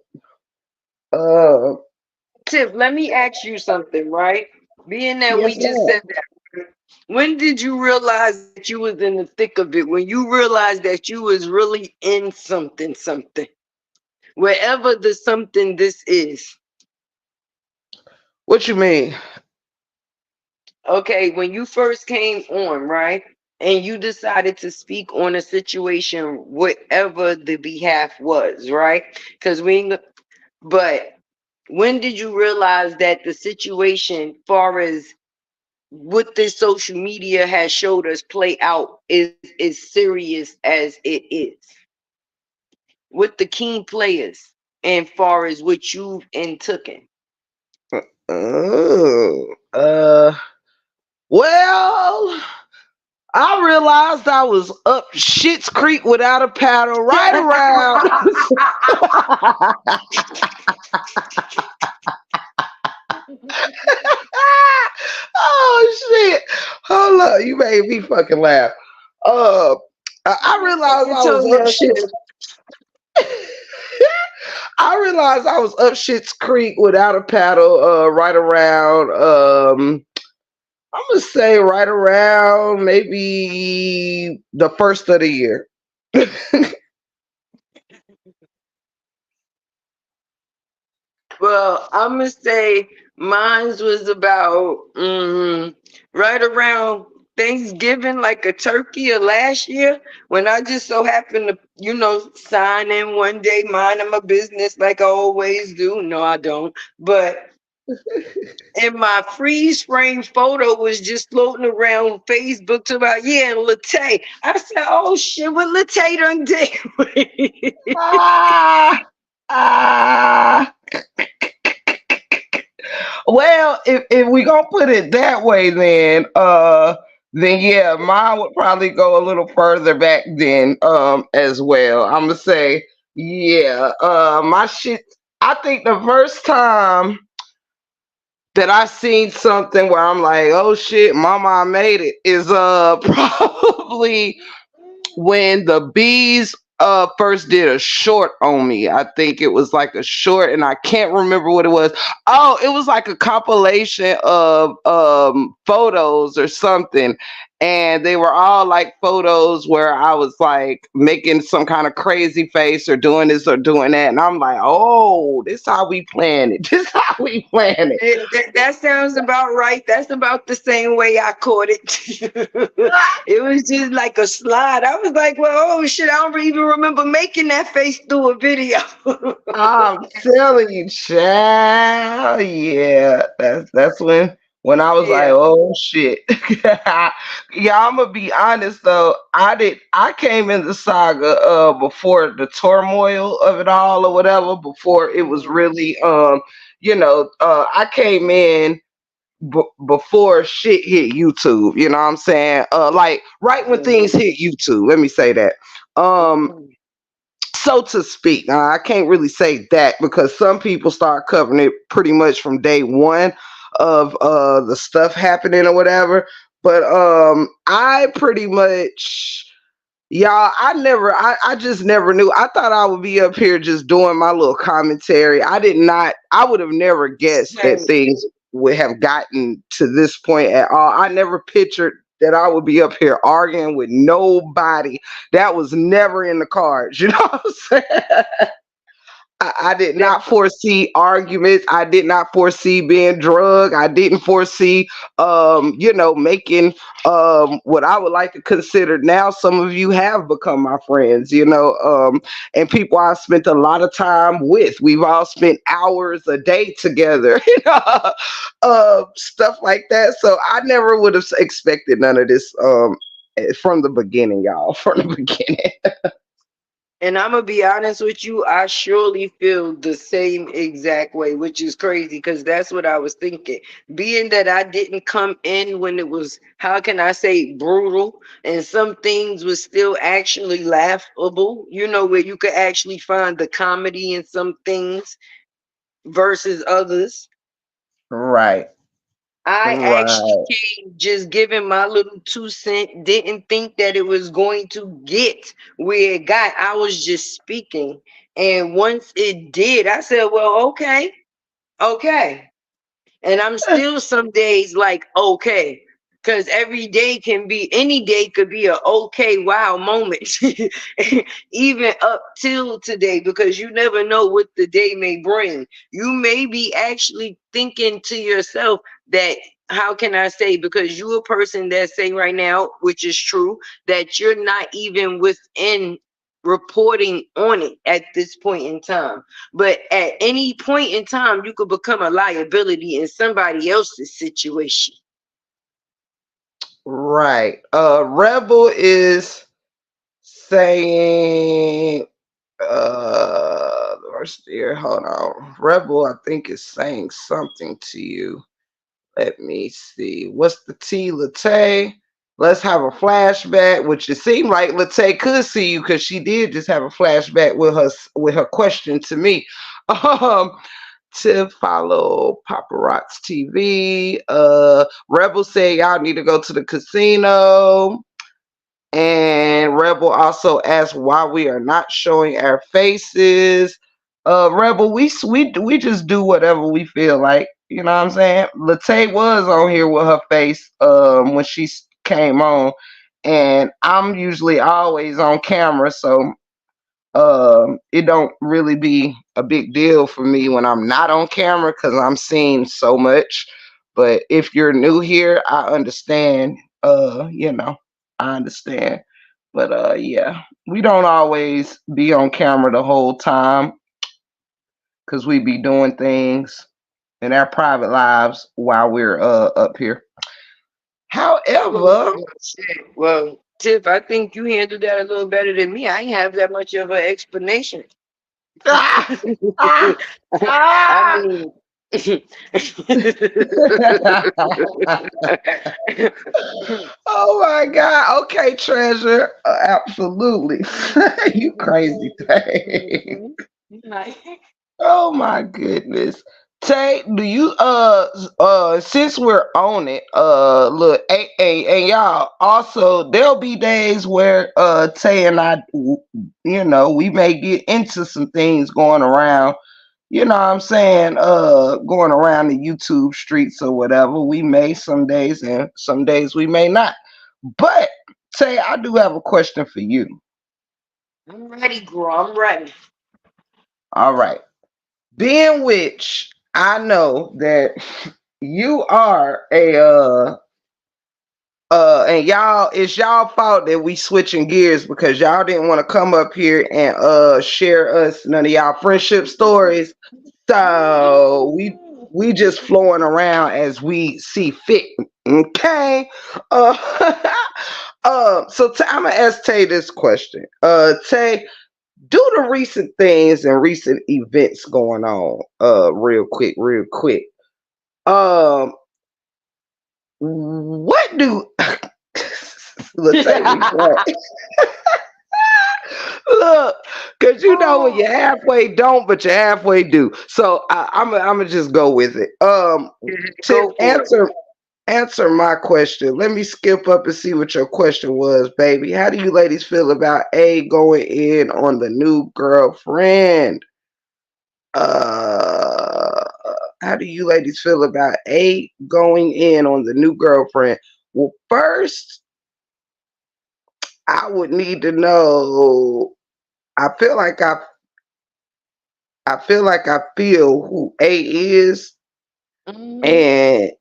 Uh, Tiff, let me ask you something, right? Being that yes, we just ma'am. said that, when did you realize that you was in the thick of it? When you realized that you was really in something, something, wherever the something this is. What you mean? Okay, when you first came on, right? And you decided to speak on a situation, whatever the behalf was, right? Because we, but when did you realize that the situation, far as what this social media has showed us play out, is as serious as it is? With the keen players, and far as what you've intooken. Oh, well, I realized I was up Shit's Creek without a paddle, right around. Oh shit! Hold up, you made me fucking laugh. Uh, I realized I I was told up you, Shit's. I realized I was up Shit's Creek without a paddle. Right around. I'm gonna say right around maybe the first of the year. well, I'm gonna say mine's was about right around Thanksgiving, like a turkey of last year, when I just so happened to, sign in one day, minding my business like I always do. No, I don't. But and my freeze frame photo was just floating around Facebook to about, yeah, and Latte. I said, oh shit, what Latte done did? Ah, ah. Well, if we gonna put it that way, then yeah, mine would probably go a little further back then, as well. I'm gonna say, yeah, my shit. I think the first time that I seen something where I'm like, oh shit, mama, I made it, is probably when the bees first did a short on me. I think it was like a short, and I can't remember what it was. Oh, it was like a compilation of photos or something, and they were all like photos where I was like making some kind of crazy face or doing this or doing that, and I'm like, oh, this how we plan it. This how we plan it. That sounds about right. That's about the same way I caught it. It was just like a slide. I was like, well, oh shit, I don't even remember making that face through a video. I'm telling you, child. Yeah, that's when I was like, Yeah. oh shit. Yeah, I'm gonna be honest though. I came in the saga before the turmoil of it all or whatever. Before it was really I came in before shit hit YouTube. You know what I'm saying? Like right when things Mhm. hit YouTube. Let me say that. Um, Mhm. so to speak. I can't really say that because some people start covering it pretty much from day one of the stuff happening or whatever. But I pretty much, y'all, I just never knew. I thought I would be up here just doing my little commentary. I would have never guessed that Same. things would have gotten to this point at all. I never pictured that I would be up here arguing with nobody. That was never in the cards. You know what I'm saying? I did That- not foresee arguments. I did not foresee being drugged. I didn't foresee, making what I would like to consider now. Some of you have become my friends, and people I spent a lot of time with. We've all spent hours a day together, stuff like that. So I never would have expected none of this from the beginning, y'all. From the beginning. And I'm gonna be honest with you, I surely feel the same exact way, which is crazy because that's what I was thinking. Being that I didn't come in when it was, how can I say, brutal, and some things was still actually laughable, where you could actually find the comedy in some things versus others. Right. I actually Right. came just giving my little 2 cent, didn't think that it was going to get where it got. I was just speaking. And once it did, I said, well, okay, okay. And I'm still some days like, okay, because every day can be, any day could be a okay, wow moment, even up till today, because you never know what the day may bring. You may be actually thinking to yourself that, how can I say, because you're a person that say right now, which is true, that you're not even within reporting on it at this point in time. But at any point in time, you could become a liability in somebody else's situation. Right. Rebel is saying where's there? Hold on. Rebel, I think, is saying something to you. Let me see. What's the T, Latte? Let's have a flashback, which it seemed like Latte could see you because she did just have a flashback with her question to me. Um, to follow Paparazzi TV. Rebel said y'all need to go to the casino. And Rebel also asked why we are not showing our faces. Rebel, we just do whatever we feel like. You know what I'm saying? Latte was on here with her face when she came on, and I'm usually always on camera, so it don't really be a big deal for me when I'm not on camera because I'm seen so much. But if you're new here, I understand. I understand. But yeah, we don't always be on camera the whole time because we be doing things in our private lives while we're up here. Well, However, shit. Well, Tiff, I think you handled that a little better than me. I ain't have that much of an explanation. ah, ah, I ah. mean, Oh my God. Okay, treasure. Absolutely. You crazy thing. Oh my goodness. Tay, do you since we're on it, look, and y'all also there'll be days where Tay and I, we may get into some things going around, you know what I'm saying, going around the YouTube streets or whatever. We may some days and some days we may not. But Tay, I do have a question for you. I'm ready, girl. I'm ready. All right. Being which I know that you are a and y'all, it's y'all fault that we switching gears because y'all didn't want to come up here and share us none of y'all friendship stories. So we just flowing around as we see fit. Okay. Uh I'm gonna ask Tay this question. Tay, due to recent things and recent events going on, real quick. Um, what do let's say we play. Look, cause you know when you're halfway don't, but you're halfway do. So I'm gonna just go with it. Tiff, Go for it. answer my question. Let me skip up and see what your question was, baby. How do you ladies feel about A going in on the new girlfriend? Uh, how do you ladies feel about A going in on the new girlfriend? Well, first, I would need to know. I feel like I feel who A is, Mhm. and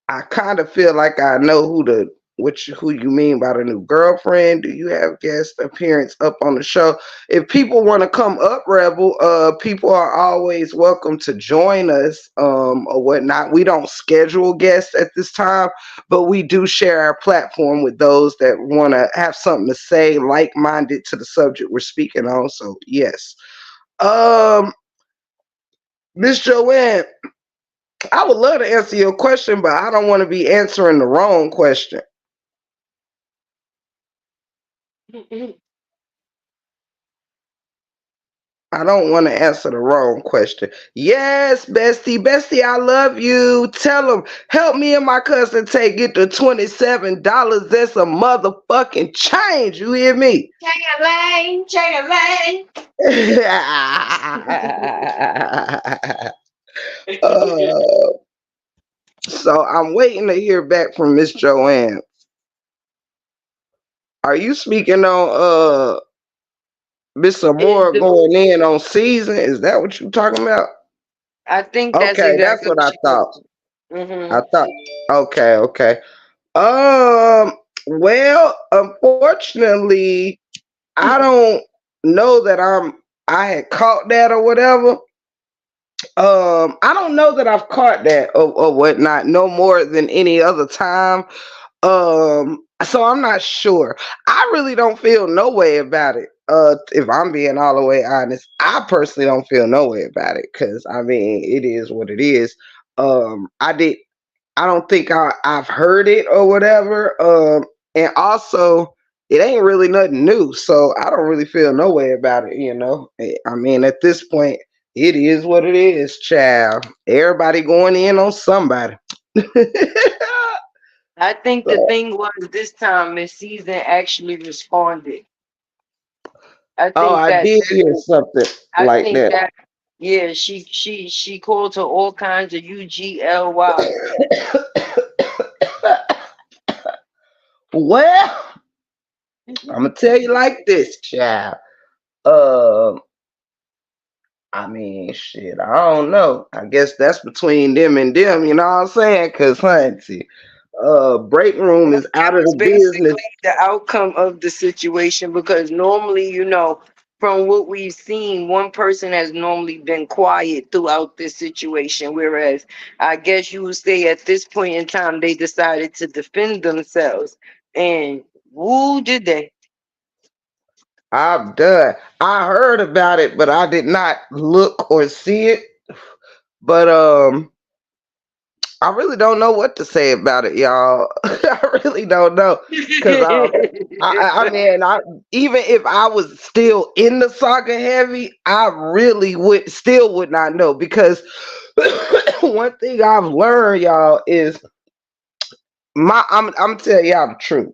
I kind of feel like I know who the who you mean by the new girlfriend? Do you have guest appearance up on the show? If people want to come up, Rebel, people are always welcome to join us, or whatnot. We don't schedule guests at this time, but we do share our platform with those that want to have something to say, like minded to the subject we're speaking on. So yes. Um, Miss Joanne, I would love to answer your question, but I don't want to be answering the wrong question. I don't want to answer the wrong question. Yes, Bestie. Bestie, I love you. Tell them, help me and my cousin take it to $27. That's a motherfucking change. You hear me? Chang-a-lang, chang-a-lang. uh, so I'm waiting to hear back from Miss Joanne. Are you speaking on Miss Is Amora the going in on season? Is that what you talking about? I think that's Okay, that's exactly what what I she thought. was. Hmm. I thought. Okay, okay. Well, unfortunately, I don't know that I had caught that or whatever. I don't know that I've caught that or whatnot no more than any other time. So I'm not sure. I really don't feel no way about it. If I'm being all the way honest, I personally don't feel no way about it because I mean it is what it is. I did. I don't think I've heard it or whatever. And also it ain't really nothing new, so I don't really feel no way about it. I mean, at this point, it is what it is, child. Everybody going in on somebody. I think the So, thing was this time Miss Season actually responded. I oh, think I that did hear something I like think that. that yeah, she called her all kinds of UGLY. Well, I'm gonna tell you like this, child. Um, I mean, shit, I don't know. I guess that's between them and them, you know what I'm saying? Cause hunty, break room is It out of was the business. basically the outcome of the situation because normally, from what we've seen, one person has normally been quiet throughout this situation. Whereas I guess you would say at this point in time, they decided to defend themselves. And woo, did they? I'm done. I heard about it, but I did not look or see it. But I really don't know what to say about it, y'all. I really don't know, cause I mean, even if I was still in the saga heavy, I really would not know because one thing I've learned, y'all, is I'm telling y'all the truth.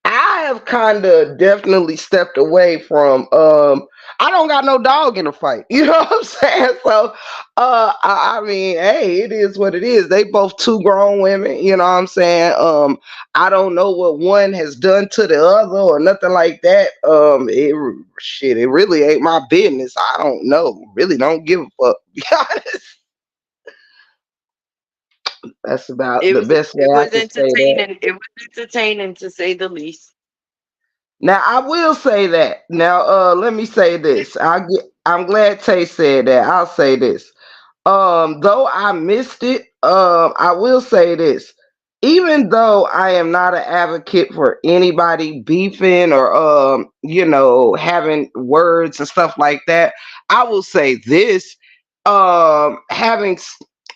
I have kind of definitely stepped away from I don't got no dog in the fight. You know what I'm saying? So I mean, hey, it is what it is. They both two grown women, you know what I'm saying? I don't know what one has done to the other or nothing like that. It really ain't my business. I don't know. Really don't give a fuck. To be honest. That's about it the was best way it I was can say that. entertaining. It was entertaining to say the least. Now I will say that. Now let me say this. I'm glad Tay said that. I'll say this. Though I missed it, I will say this. Even though I am not an advocate for anybody beefing or having words and stuff like that, I will say this. Having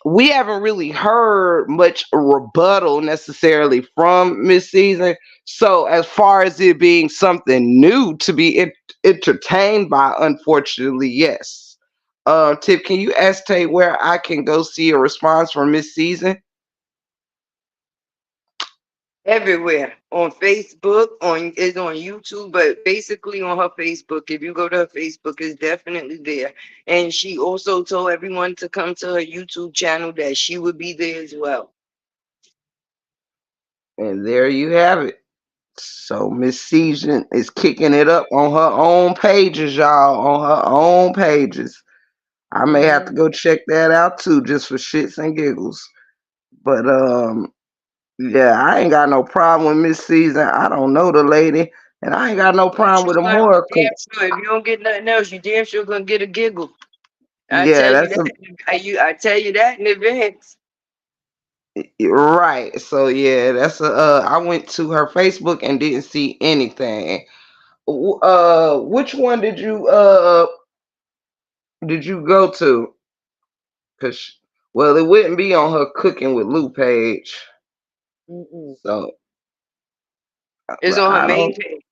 we haven't really heard much rebuttal necessarily from Miss Season. So as far as it being something new to be entertained by, unfortunately, yes. Tip, can you ask Tate where I can go see a response from Miss Season? Everywhere on Facebook, on YouTube, but basically on her Facebook. If you go to her Facebook, it's definitely there. And she also told everyone to come to her YouTube channel that she would be there as well. And there you have it. So Miss Season is kicking it up on her own pages, y'all. On her own pages. I may have to Hmm. go check that out too, just for shits and giggles. But Yeah, I ain't got no problem with Miss Season. I don't know the lady, and I ain't got no But problem you with gonna you Amora. damn sure if you don't get nothing else, you damn sure gonna get a giggle. I Yeah, tell you that's that. I tell you that in advance. right. So yeah, that's a. I went to her Facebook and didn't see anything. Which one did you go to? Cause well, it wouldn't be on her cooking with Lou page. Mm-mm. So It's on her I main don't. page.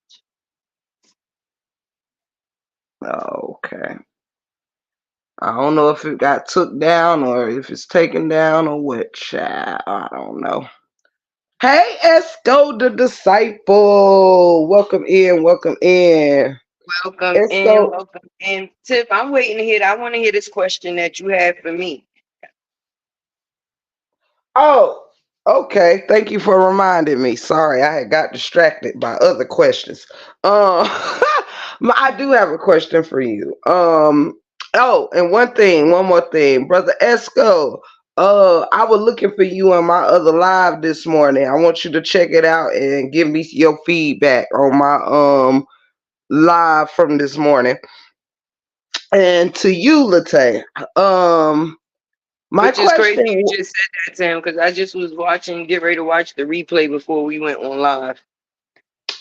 Okay. I don't know if it got took down or if it's taken down or what. Child, I don't know. Hey, Esco the disciple. Welcome in. Welcome in. Welcome in, Esco. welcome in. Tiff, I'm waiting to hear. I want to hear this question that you have for me. Oh, okay. Thank you for reminding me. Sorry, I had got distracted by other questions. I do have a question for you. Oh, and one more thing, brother Esco. I was looking for you on my other live this morning. I want you to check it out and give me your feedback on my live from this morning. And to you, Late, my Which is crazy question. you just said that to him because I just was watching, get ready to watch the replay before we went on live.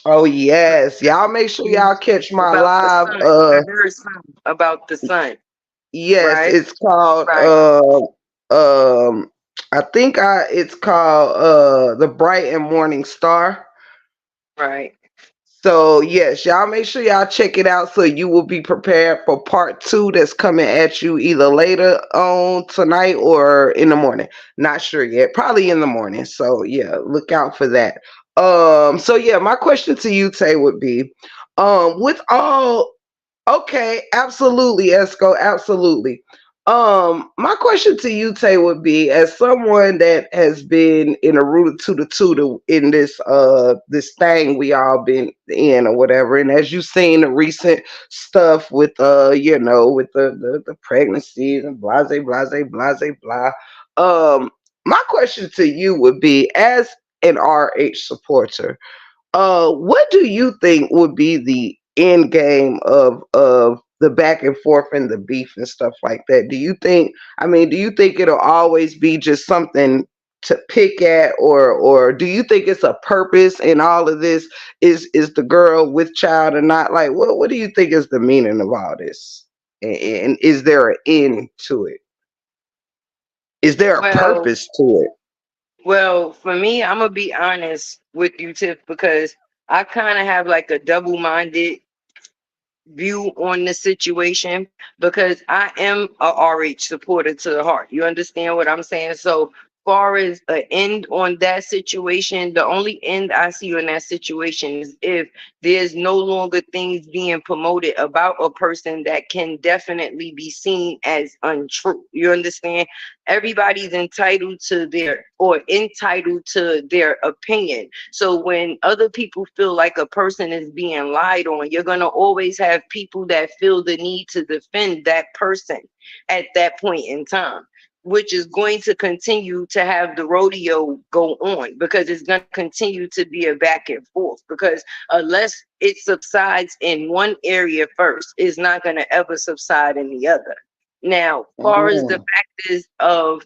Oh yes, y'all make sure y'all catch my About the live. sun. I heard something about the sun, Yes, right? it's called. Right, I think it's called the Bright and Morning Star. right. So yes, y'all make sure y'all check it out so you will be prepared for part two that's coming at you either later on tonight or in the morning. Not sure yet. Probably in the morning. So yeah, look out for that. So yeah, my question to you, Tay, would be with all okay, absolutely, Esco, absolutely. My question to you, Tay, would be as someone that has been in a rooter to the tutor in this thing we all been in or whatever, and as you've seen the recent stuff with with the pregnancies and blase blase blase blah. My question to you would be as an RH supporter, what do you think would be the end game of the back and forth and the beef and stuff like that? Do you think? I mean, do you think it'll always be just something to pick at, or do you think it's a purpose in all of this? Is the girl with child or not? Like, what do you think is the meaning of all this? And is there an end to it? Is there a Well, purpose to it? well, for me, I'm gonna be honest with you, Tiff, because I kind of have like a double-minded view on the situation because I am a RH supporter to the heart. You understand what I'm saying? So far as an end on that situation, the only end I see on that situation is if there's no longer things being promoted about a person that can definitely be seen as untrue. You understand? Everybody's entitled to their opinion. So when other people feel like a person is being lied on, you're going to always have people that feel the need to defend that person at that point in time, which is going to continue to have the rodeo go on because it's going to continue to be a back and forth because unless it subsides in one area first, it's not going to ever subside in the other. Now, far as the Mm, factors of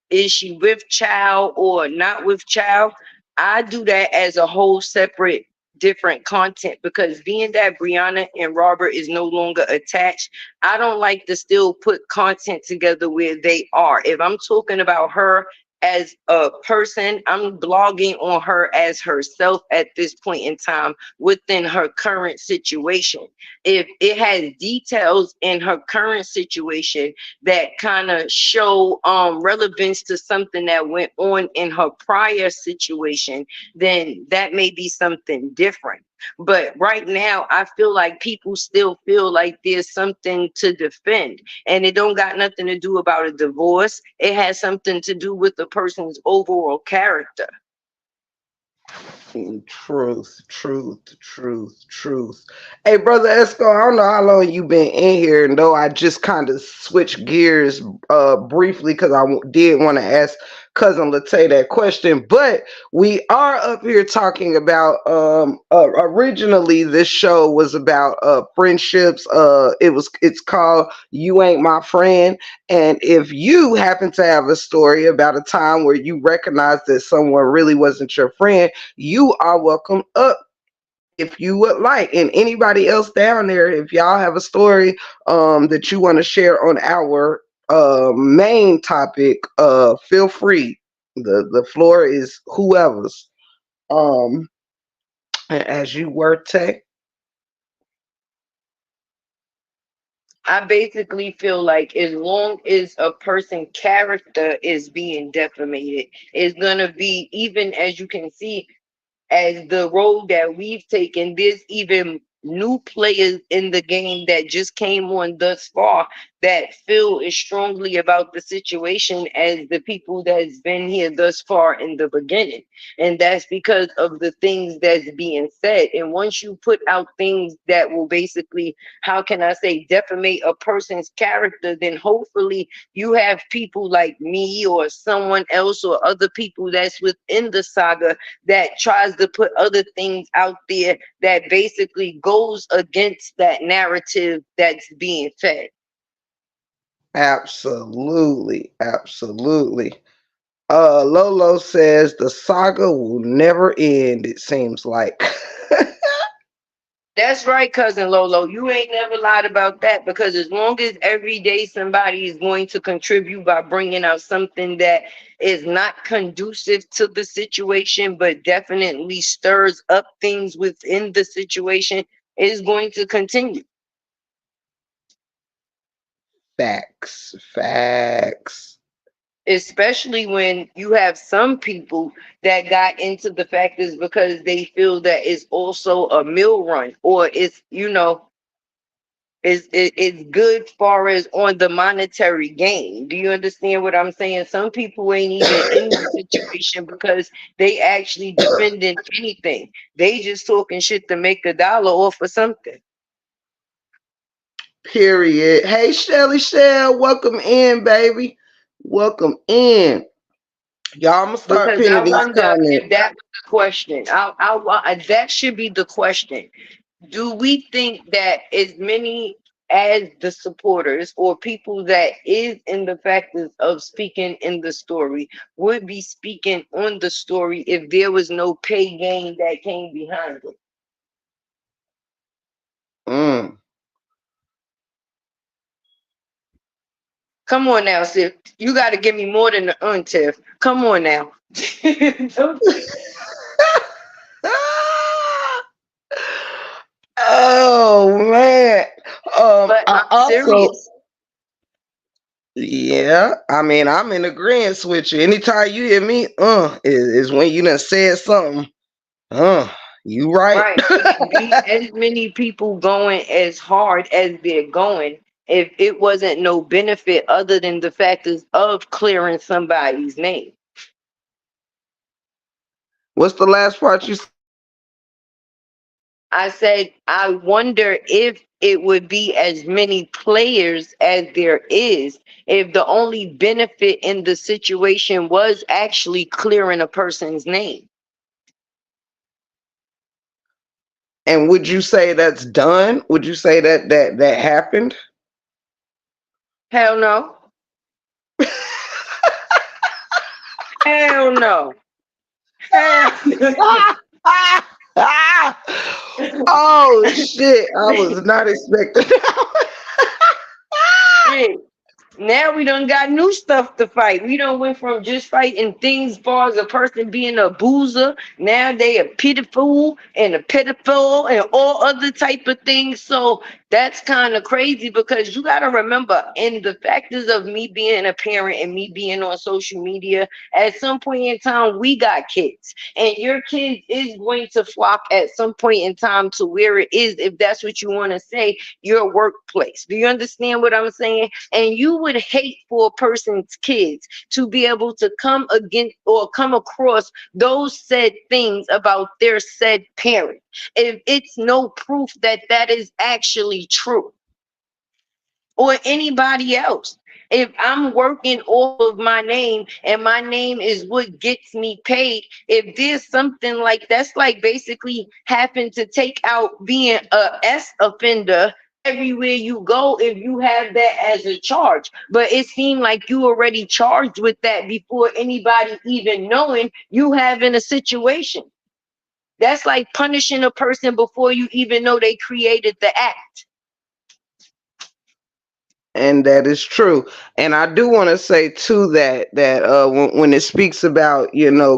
is she with child or not with child, I do that as a whole separate different content because being that Brianna and Robert is no longer attached, I don't like to still put content together where they are. If I'm talking about her as a person, I'm blogging on her as herself at this point in time within her current situation. If it has details in her current situation that kind of show relevance to something that went on in her prior situation, then that may be something different. But right now, I feel like people still feel like there's something to defend, and it don't got nothing to do about a divorce. It has something to do with the person's overall character. Truth, truth, truth, truth. Hey, brother Esco, I don't know how long you been in here, and though I just kind of switched gears briefly because did want to ask cousin Latte that question, but we are up here talking about originally this show was about friendships. It's called You Ain't My Friend, and if you happen to have a story about a time where you recognized that someone really wasn't your friend, you are welcome up if you would like. And anybody else down there, if y'all have a story that you want to share on our main topic, feel free. The floor is whoever's. Um as you were tech. I basically feel like as long as a person's character is being defamated, it's gonna be, even as you can see, as the road that we've taken, there's even new players in the game that just came on thus far that feel as strongly about the situation as the people that's been here thus far in the beginning. And that's because of the things that's being said. And once you put out things that will basically, how can I say, defamate a person's character, then hopefully you have people like me or someone else or other people that's within the saga that tries to put other things out there that basically goes against that narrative that's being fed. Absolutely, absolutely. Lolo says the saga will never end, it seems like. That's right, cousin Lolo. You ain't never lied about that, because as long as every day somebody is going to contribute by bringing out something that is not conducive to the situation, but definitely stirs up things within the situation, it is going to continue. Facts, facts. Especially when you have some people that got into the factors because they feel that it's also a mill run, or it's, it's good far as on the monetary gain. Do you understand what I'm saying? Some people ain't even in the situation because they actually defending anything. They just talking shit to make a dollar off of something. Period. Hey, Shelly Shell, welcome in, baby. Welcome in. Y'all, I'm gonna start Because I pinning these wonder if comments. that was the question. That should be the question. Do we think that as many as the supporters or people that is in the factors of speaking in the story would be speaking on the story if there was no pay gain that came behind it? Mm. Come on now, Tiff. You got to give me more than the Tiff. Come on now. Oh man. But I I'm also, serious. yeah, I mean, I'm in agreement with you. Anytime you hear me, is when you done said something. You right. Right. Be as many people going as hard as they're going, if it wasn't no benefit other than the factors of clearing somebody's name. What's the last part you I said, I wonder if it would be as many players as there is if the only benefit in the situation was actually clearing a person's name. And would you say that's done? Would you say that happened? Hell no. Hell no. Hell no. Oh shit! I was not expecting that. Shit. Now we done got new stuff to fight. We done went from just fighting things far as a person being a boozer. Now they a pitiful and a pedophile and all other type of things. So that's kind of crazy, because you got to remember, in the factors of me being a parent and me being on social media, at some point in time, we got kids. And your kid is going to flock at some point in time to where it is, if that's what you want to say, your workplace. Do you understand what I'm saying? And you would hate for a person's kids to be able to come against or come across those said things about their said parent if it's no proof that that is actually true, or anybody else. If I'm working off of my name and my name is what gets me paid, if there's something like that's like basically having to take out being a S offender everywhere you go if you have that as a charge. But it seemed like you already charged with that before anybody even knowing you having a situation. That's like punishing a person before you even know they created the act. And that is true. And I do want to say too that when it speaks about,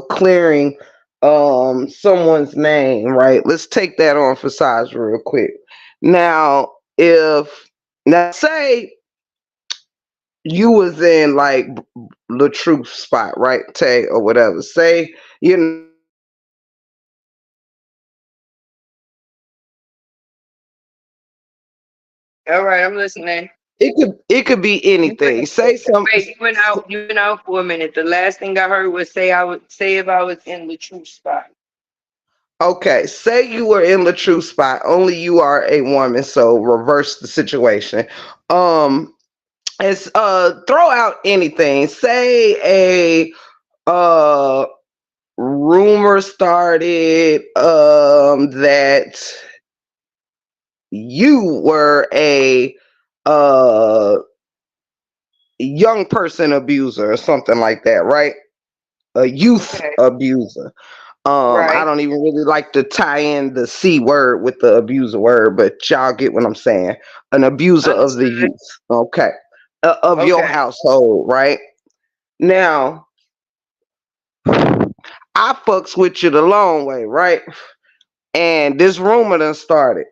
clearing someone's name, right? Let's take that on for size real quick. Now, if now say you was in like the truth spot, right? Tay or whatever. Say, All right, I'm listening. it could be You went, anything. Say some. wait, you went out for a minute. The last thing I heard was say I would say if I was in the true spot. Okay, say you were in the true spot. Only you are a woman, so reverse the situation. Um, it's throw out anything. Say a rumor started that you were a uh young person abuser or something like that, right? A youth Okay. abuser. I Right. don't even really like to tie in the C word with the abuser word, but y'all get what I'm saying. An abuser of the Understood. youth, okay, of your Okay. household, right? Now, I fucks with you the long way, right? And this rumor done started.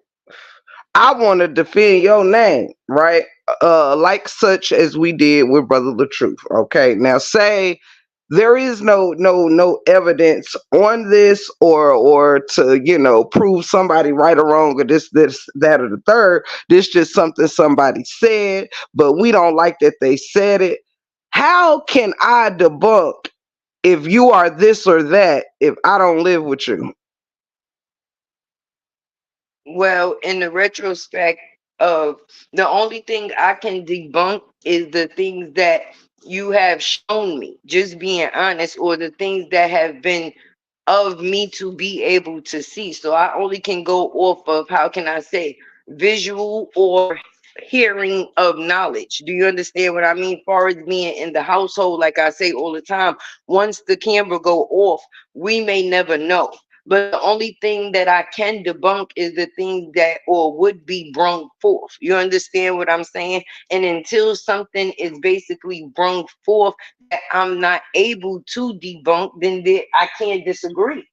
I want to defend your name, right? Like such as we did with Brother the Truth. Okay. Now say there is no evidence on this or to prove somebody right or wrong or this that or the third. This just something somebody said, but we don't like that they said it. How can I debunk if you are this or that if I don't live with you? Well, in the retrospect of the only thing I can debunk is the things that you have shown me, just being honest, or the things that have been of me to be able to see. So I only can go off of, how can I say, visual or hearing of knowledge. Do you understand what I mean? Far as being in the household, like I say all the time, once the camera go off, we may never know. But the only thing that I can debunk is the things that or would be brung forth. You understand what I'm saying? And until something is basically brung forth that I'm not able to debunk, then I can't disagree.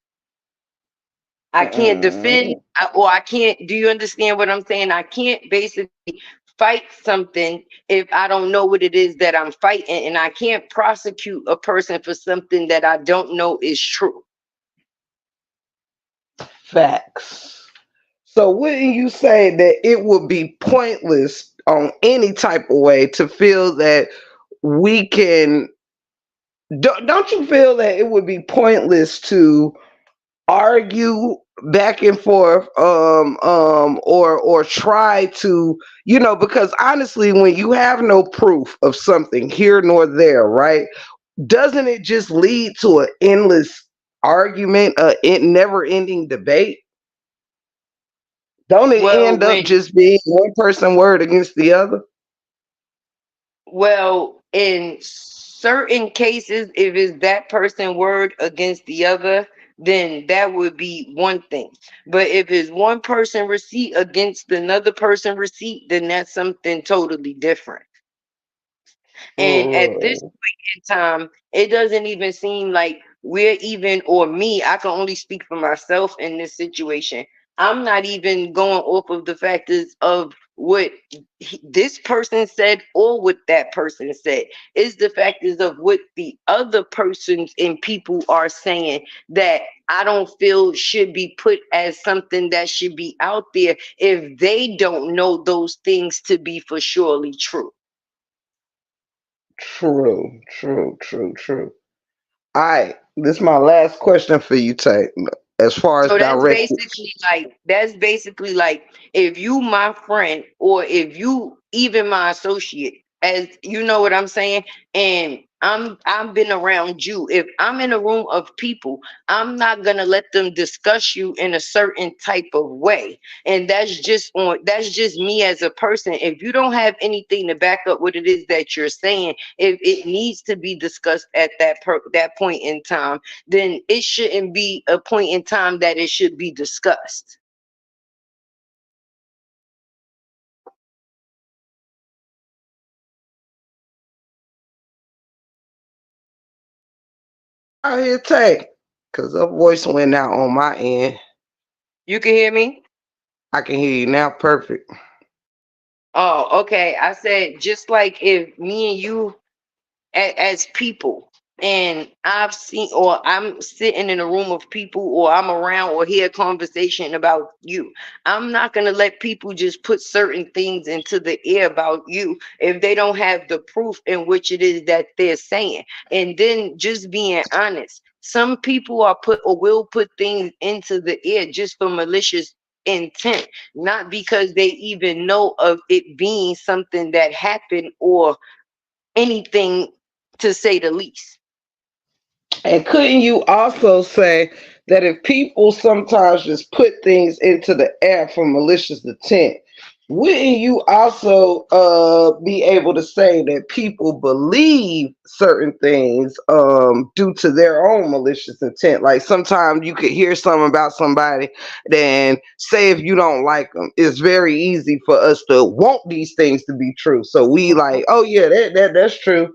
I can't defend, Mm. or I can't. Do you understand what I'm saying? I can't basically fight something if I don't know what it is that I'm fighting, and I can't prosecute a person for something that I don't know is true. Facts. So wouldn't you say that it would be pointless on any type of way to feel that we can don't you feel that it would be pointless to argue back and forth or try to because honestly when you have no proof of something here nor there, right, doesn't it just lead to an endless argument, a never ending debate? Don't it Well, end up when just being one person word against the other? Well, in certain cases, if it's that person word against the other, then that would be one thing. But if it's one person receipt against another person receipt, then that's something totally different. And at this Mm. point in time, it doesn't even seem like we're even, or me, I can only speak for myself in this situation. I'm not even going off of the factors of what this person said or what that person said. It's the factors of what the other persons and people are saying that I don't feel should be put as something that should be out there if they don't know those things to be for surely true. True, true, true, true. All right, this is my last question for you, Tate. As far as So direct, that's basically like if you my friend or if you even my associate, as you know what I'm saying, and I've been around you. If I'm in a room of people, I'm not gonna let them discuss you in a certain type of way. And that's just me as a person. If you don't have anything to back up what it is that you're saying, if it needs to be discussed at that point in time, then it shouldn't be a point in time that it should be discussed. out here, Tate, because her voice went out on my end. You can hear me? I can hear you now, perfect. Oh, okay. I said just like if me and you as people and I've seen or I'm sitting in a room of people or I'm around or hear a conversation about you, I'm not going to let people just put certain things into the air about you if they don't have the proof in which it is that they're saying. And then just being honest, some people are put or will put things into the air just for malicious intent, not because they even know of it being something that happened or anything, to say the least. And couldn't you also say that if people sometimes just put things into the air for malicious intent, wouldn't you also be able to say that people believe certain things due to their own malicious intent? Like sometimes you could hear something about somebody, then say if you don't like them, it's very easy for us to want these things to be true. So we like, oh yeah, that's true.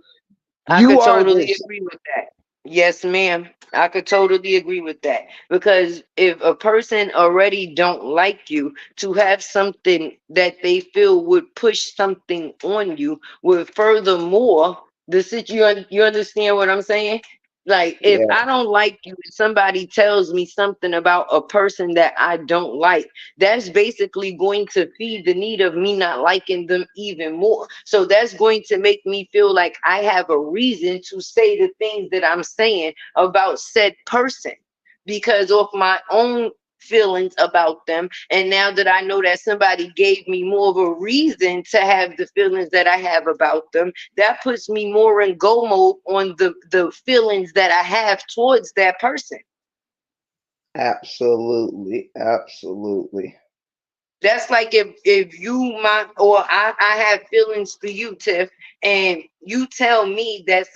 I You could are totally this. agree with that. Yes, ma'am. I could totally agree with that. Because if a person already don't like you, to have something that they feel would push something on you would furthermore you understand what I'm saying? Like if Yeah. I don't like you and somebody tells me something about a person that I don't like, that's basically going to feed the need of me not liking them even more. So that's going to make me feel like I have a reason to say the things that I'm saying about said person because of my own feelings about them. And now that I know that somebody gave me more of a reason to have the feelings that I have about them, that puts me more in go mode on the feelings that I have towards that person. Absolutely, absolutely. That's like if you my or I have feelings for you, Tiff, and you tell me that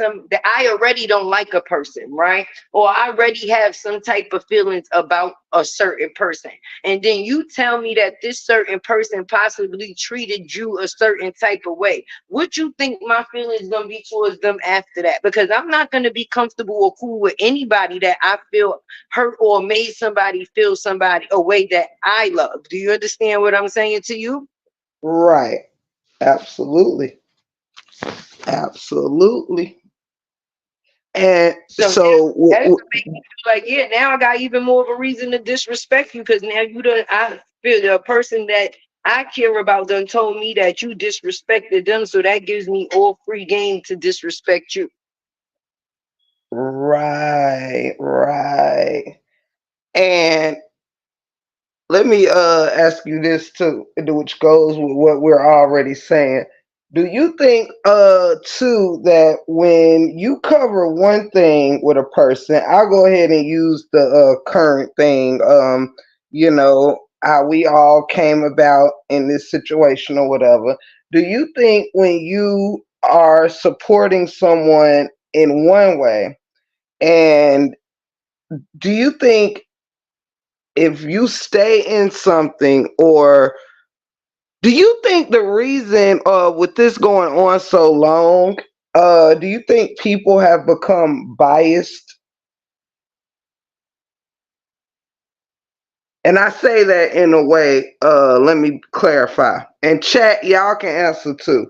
I already don't like a person, right? Or I already have some type of feelings about a certain person. And then you tell me that this certain person possibly treated you a certain type of way. What you think my feelings gonna be towards them after that? Because I'm not gonna be comfortable or cool with anybody that I feel hurt or made somebody feel somebody a way that I love. Do you understand what I'm saying to you? Right. Absolutely. Absolutely. And So now so, that's to make me feel like, yeah, now I got even more of a reason to disrespect you because now you done I feel the person that I care about done told me that you disrespected them. So that gives me all free game to disrespect you. right, right. And let me ask you this too, which goes with what we're already saying. Do you think too that when you cover one thing with a person, I'll go ahead and use the current thing, you know, how we all came about in this situation or whatever. Do you think when you are supporting someone in one way, and do you think if you stay in something, or do you think the reason with this going on so long, do you think people have become biased? And I say that in a way, let me clarify. And chat, y'all can answer too.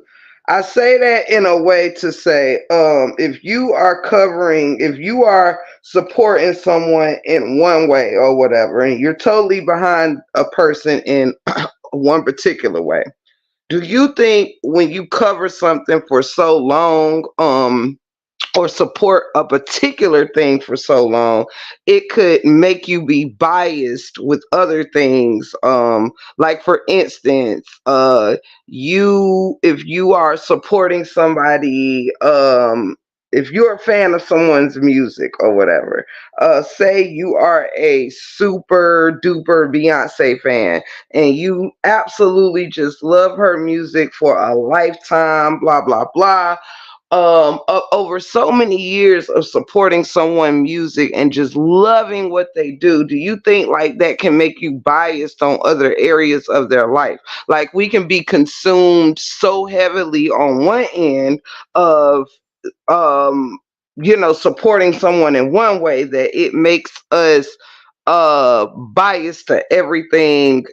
I say that in a way to say, if you are covering, if you are supporting someone in one way or whatever, and you're totally behind a person in one particular way, Do you think when you cover something for so long, or support a particular thing for so long, it could make you be biased with other things? Like for instance, you if you are supporting somebody, if you're a fan of someone's music or whatever, say you are a super duper Beyonce fan and you absolutely just love her music for a lifetime, blah blah blah, over so many years of supporting someone music and just loving what they do you think like that can make you biased on other areas of their life? Like we can be consumed so heavily on one end of, um supporting someone in one way that it makes us biased to everything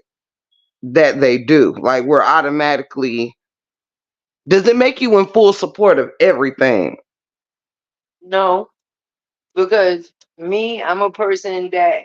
that they do. Like we're automatically, does it make you in full support of everything? No, because me, I'm a person that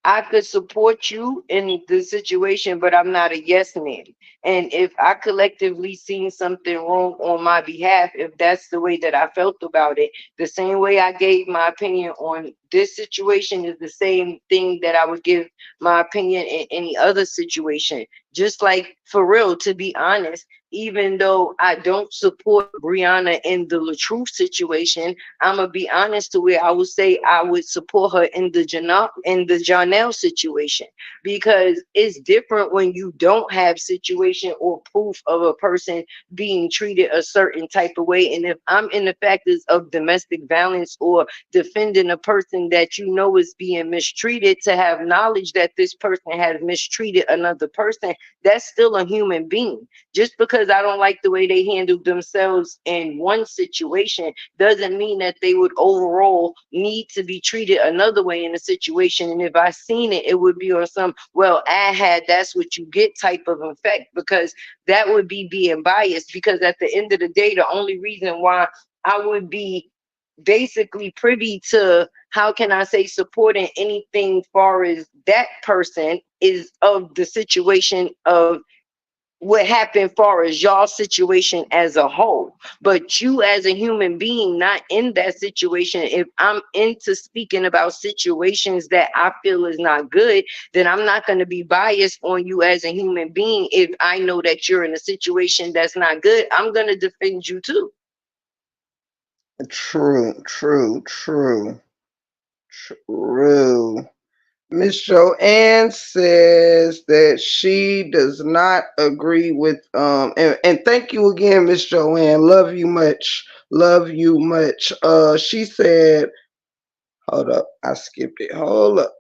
I could support you in the situation, but I'm not a yes man. And if I collectively seen something wrong on my behalf, if that's the way that I felt about it, the same way I gave my opinion on this situation is the same thing that I would give my opinion in any other situation. Just like for real, to be honest, even though I don't support Brianna in the Latruth situation, I'm gonna be honest to where I would say I would support her in the Janelle situation, because it's different when you don't have situation or proof of a person being treated a certain type of way. And if I'm in the factors of domestic violence or defending a person that you know is being mistreated, to have knowledge that this person has mistreated another person, that's still a human being. Just because I don't like the way they handled themselves in one situation doesn't mean that they would overall need to be treated another way in a situation. And if I seen it, it would be on some, well, I had, that's what you get type of effect, because that would be being biased. Because at the end of the day, the only reason why I would be basically privy to, how can I say, supporting anything far as that person is of the situation of what happened far as y'all situation as a whole. But you as a human being not in that situation, if I'm into speaking about situations that I feel is not good, then I'm not going to be biased on you as a human being. If I know that you're in a situation that's not good, I'm going to defend you too. True, true, true, true. Miss Joanne says that she does not agree with, and thank you again, Miss Joanne. Love you much. Love you much. She said, hold up, I skipped it. Hold up.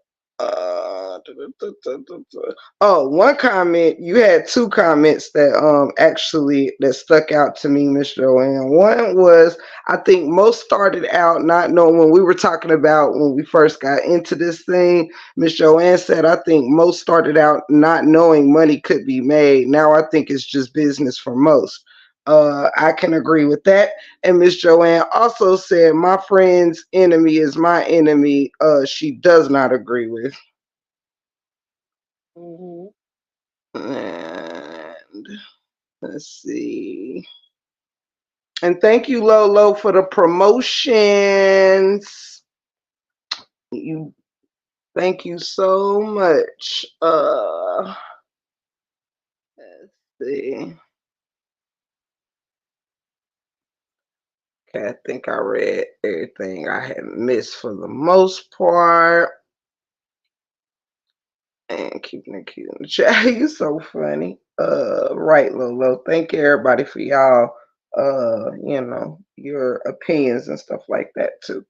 Oh, one comment. You had two comments that actually that stuck out to me, Miss Joanne. One was, I think most started out not knowing, when we were talking about when we first got into this thing. Miss Joanne said, I think most started out not knowing money could be made. Now I think it's just business for most. I can agree with that. And Miss Joanne also said, my friend's enemy is my enemy. She does not agree with. Mhm. And let's see. And thank you, Lolo, for the promotions. You thank you so much. Let's see. Okay, I think I read everything I had missed for the most part. And keeping it cute in the chat. You so funny. Right, Lolo. Thank you everybody for y'all, your opinions and stuff like that too.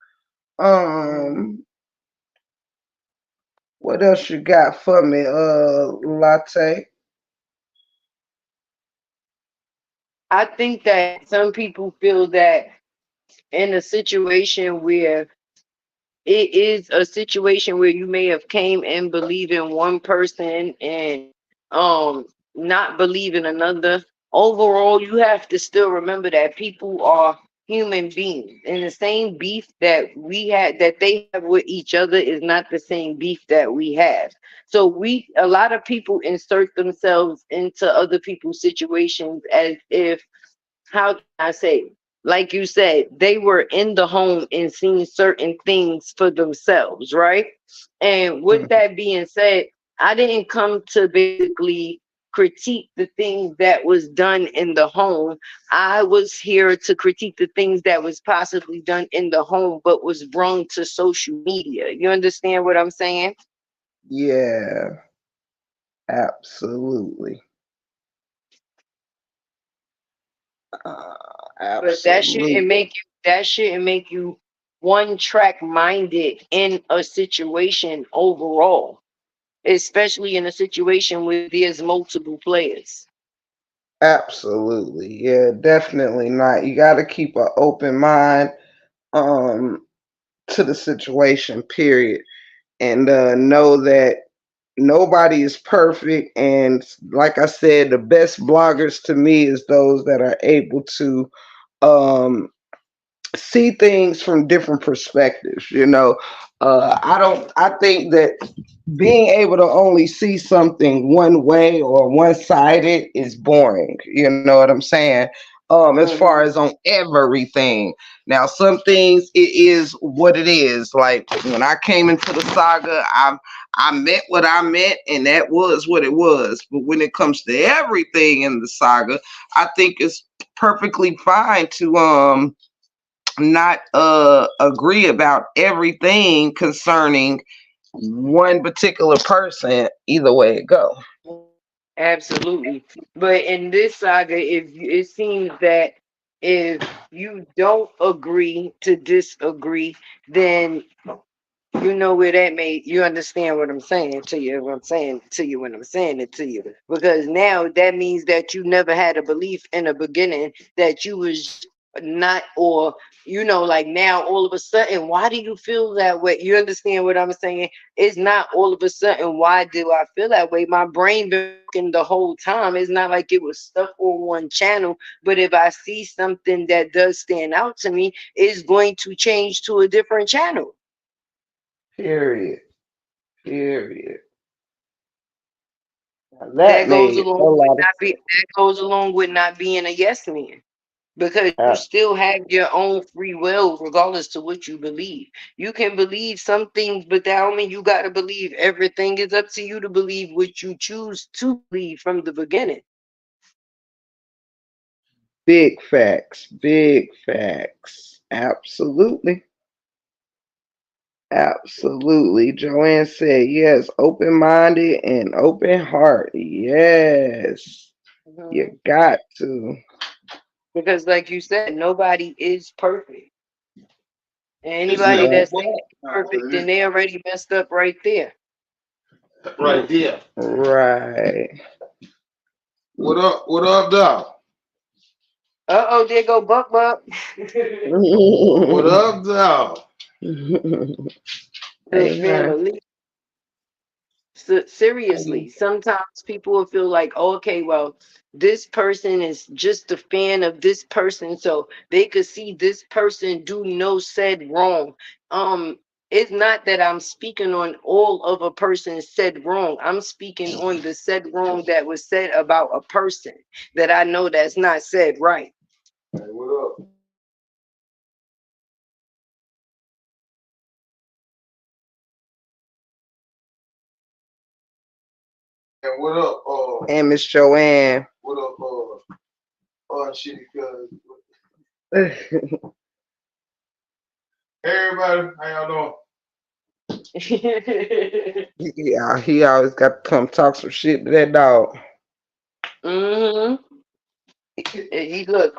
Mhm. Um, what else you got for me, Latte? I think that some people feel that in a situation where it is a situation where you may have came and believe in one person and um not believe in another, overall you have to still remember that people are human beings, and the same beef that we had that they have with each other is not the same beef that we have. So we a lot of people insert themselves into other people's situations as if, how can I say, like you said, they were in the home and seeing certain things for themselves, right? And with Mhm. that being said, I didn't come to basically critique the things that was done in the home. I was here to critique the things that was possibly done in the home but was brung to social media. You understand what I'm saying? Yeah, absolutely. Uh, But that absolutely. shouldn't make you, that shouldn't make you one track minded in a situation overall, especially in a situation where there's multiple players. Absolutely. Yeah, definitely not. You got to keep an open mind um to the situation, period. And know that nobody is perfect. And like I said, the best bloggers to me is those that are able to um see things from different perspectives. I think that being able to only see something one way or one sided is boring. You know what I'm saying? As far Hmm. as on everything. Now, some things it is what it is. Like when I came into the saga, I meant what I meant, and that was what it was. But when it comes to everything in the saga, I think it's perfectly fine to not agree about everything concerning one particular person, either way it go. Absolutely. But in this saga, it seems that if you don't agree to disagree, then you know where that made you understand what I'm saying to you, what I'm saying to you when I'm saying it to you. Because now that means that you never had a belief in the beginning, that you was just not, or like now all of a sudden, why do you feel that way? You understand what I'm saying? It's not all of a sudden, why do I feel that way? My brain been working the whole time. It's not like it was stuck on one channel. But if I see something that does stand out to me, it's going to change to a different channel. Period. Period. Now that That goes made a along with lot of not be that goes along with not being a yes man, because you sense. still have your own free will regardless to what you believe. You can believe some things, but that don't mean you got to believe everything. Is up to you to believe what you choose to believe from the beginning. Big facts. Big facts. Absolutely. Absolutely. Joanne said yes. Open minded and open heart. Yes. Mhm. You got to. Because like you said, nobody is perfect. And This anybody nigga Right. that what? says perfect, then they already messed up right there. Right there. Right. What up? What up, dog? Uh-oh, there go Buck Buck. What up, dog? The Hey, man. family. So, seriously, sometimes people will feel like, oh, okay, well, this person is just a fan of this person, so they could see this person do no said wrong. Um, it's not that I'm speaking on all of a person's said wrong. I'm speaking on the said wrong that was said about a person that I know that's not said right. Hey, what up? And what up? And Miss Joanne. What up? Shitty cuz. Everybody, how y'all Yeah, he always got to come talk some shit to that dog. Hmm. He look,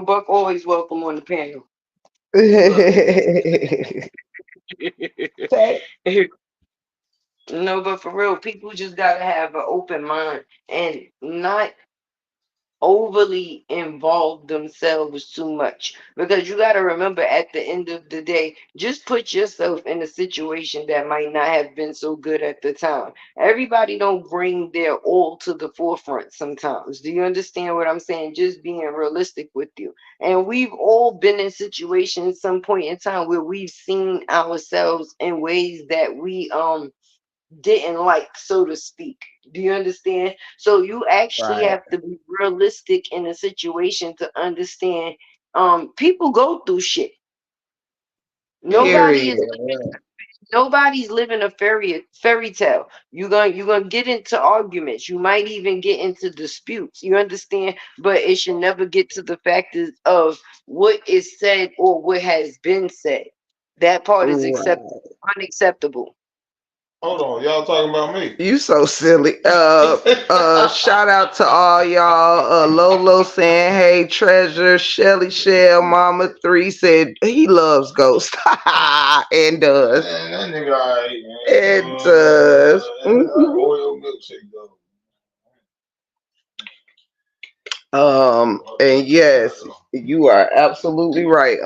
Buck always welcome on the panel. Look. Say, No, but for real, people just gotta have an open mind and not overly involve themselves too much, because you got to remember, at the end of the day, just put yourself in a situation that might not have been so good at the time. Everybody don't bring their all to the forefront sometimes. Do you understand what I'm saying? Just being realistic with you. And we've all been in situations some point in time where we've seen ourselves in ways that we didn't like, so to speak. Do you understand? So you actually Right. have to be realistic in a situation to understand people go through shit. Nobody Period. is nobody's living a fairy tale. You're gonna get into arguments. You might even get into disputes. You understand? But it should never get to the factors of what is said or what has been said. That part is Right. unacceptable. Hold on, y'all talking about me? You so silly. Shout out to all y'all. Lolo saying, hey, Treasure. Shelly Shell, Mama 3 said he loves Ghost. And does. Man, that nigga alright, It man. does. That Oreo milkshake though. And yes, you are absolutely right,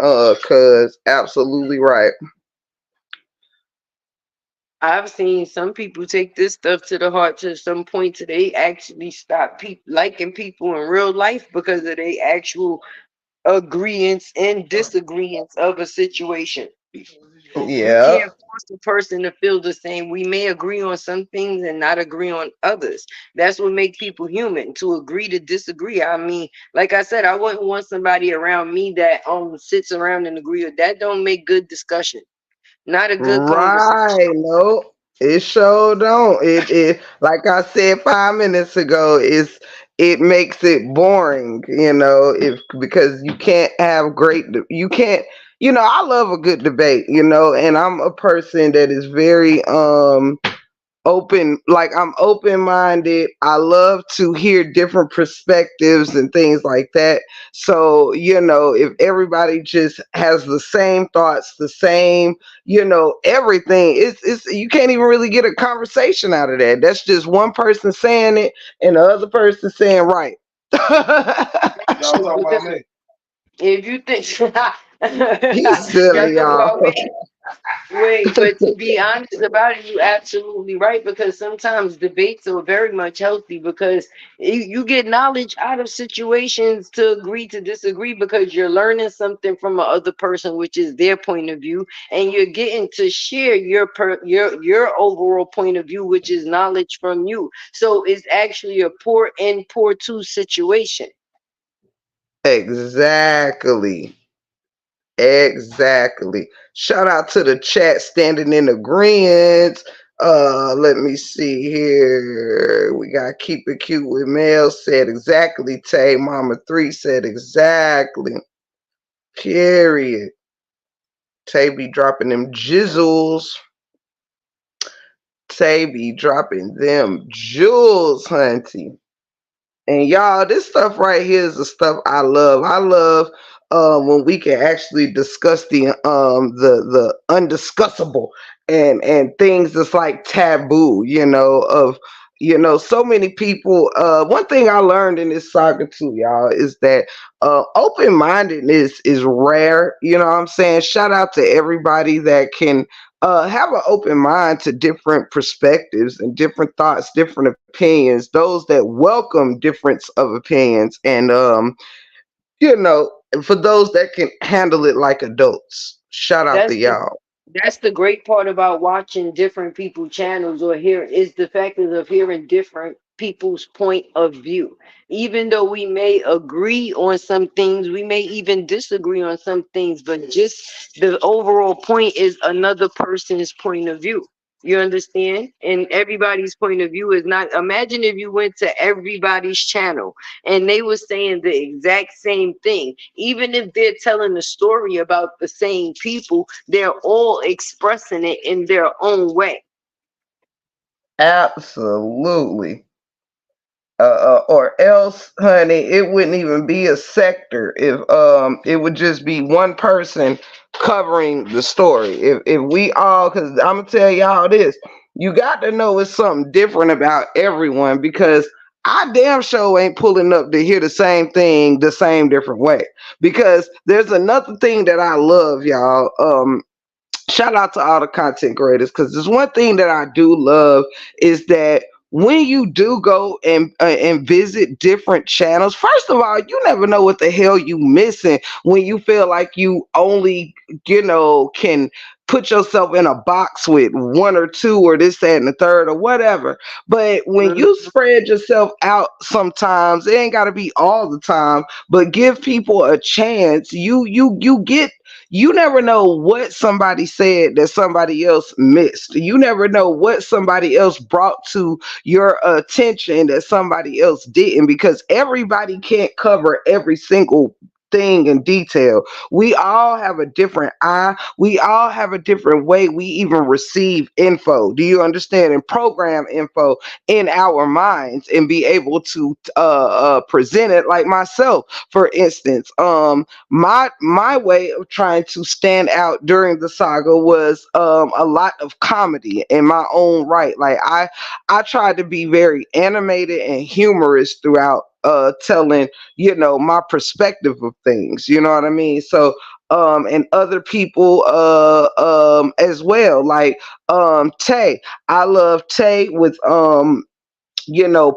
cuz absolutely right. I've seen some people take this stuff to the heart to some point to they actually stop liking people in real life because of their actual agreements and disagreements of a situation. You Yeah. can't force a person to feel the same. We may agree on some things and not agree on others. That's what makes people human, to agree to disagree. I mean, like I said, I wouldn't want somebody around me that sits around and agree with that. Don't make good discussion. Not a good conversation. Right. No, it sure don't. It like I said 5 minutes ago, it makes it boring, if because you can't have you can't, I love a good debate, and I'm a person that is very I'm open minded. I love to hear different perspectives and things like that. So if everybody just has the same thoughts, the same, everything, it's you can't even really get a conversation out of that. That's just one person saying it and the other person saying right. Y'all talking about Because me? if you think He's y'all silly, talk y'all. about me. Wait, but to be honest about it, you absolutely right, because sometimes debates are very much healthy because you get knowledge out of situations to agree to disagree because you're learning something from a other person, which is their point of view, and you're getting to share your overall point of view, which is knowledge from you. So it's actually a pour in, pour to situation. Exactly. Exactly. Shout out to the chat standing in agreement. Let me see here. We got keep it cute with Mel said exactly. Tay Mama 3 said exactly. Period. Tay be dropping them jizzles. Tay be dropping them jewels, hunty. And y'all, this stuff right here is the stuff I love. I love when we can actually discuss the undiscussable and things that's like taboo, of so many people. One thing I learned in this saga too, y'all, is that open mindedness is rare. You know what I'm saying? Shout out to everybody that can have an open mind to different perspectives and different thoughts, different opinions, those that welcome difference of opinions, and you know, for those that can handle it like adults. Shout out to That's the y'all. That's the great part about watching different people channels or hear is the fact of hearing different people's point of view. Even though we may agree on some things, we may even disagree on some things, but just the overall point is another person's point of view. You understand? And everybody's point of view is not. Imagine if you went to everybody's channel and they were saying the exact same thing. Even if they're telling a story about the same people, they're all expressing it in their own way. Absolutely. Or else, honey, it wouldn't even be a sector if it would just be one person covering the story. If we all, because I'm gonna tell y'all this, you got to know it's something different about everyone because I damn sure ain't pulling up to hear the same thing the same different way. Because there's another thing that I love, y'all. Shout out to all the content creators, because there's one thing that I do love is that when you do go and visit different channels, first of all, you never know what the hell you missing when you feel like you only, can put yourself in a box with one or two or this, that, and the third or whatever. But when you Mhm. spread yourself out, sometimes it ain't got to be all the time, but give people a chance. You get, you never know what somebody said that somebody else missed. You never know what somebody else brought to your attention that somebody else didn't, because everybody can't cover every single thing in detail. We all have a different eye. We all have a different way we even receive info. Do you understand? And program info in our minds and be able to present it. Like myself, for instance, my way of trying to stand out during the saga was a lot of comedy in my own right. Like I tried to be very animated and humorous throughout telling, my perspective of things. You know what I mean? So and other people as well. Like Tay. I love Tay with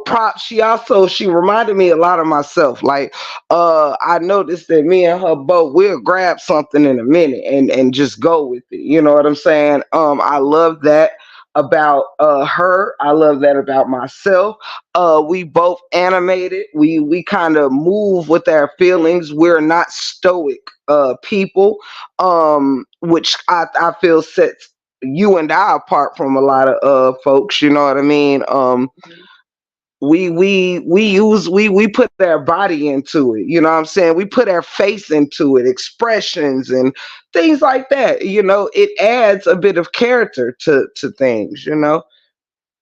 props. She reminded me a lot of myself. Like I noticed that me and her both will grab something in a minute and just go with it. You know what I'm saying? I love that about her. I love that about myself. We both animated. We kind of move with our feelings. We're not stoic people, which I feel sets you and I apart from a lot of folks. You know what I mean? We put our body into it. You know what I'm saying? We put our face into it, expressions and things like that. It adds a bit of character to things.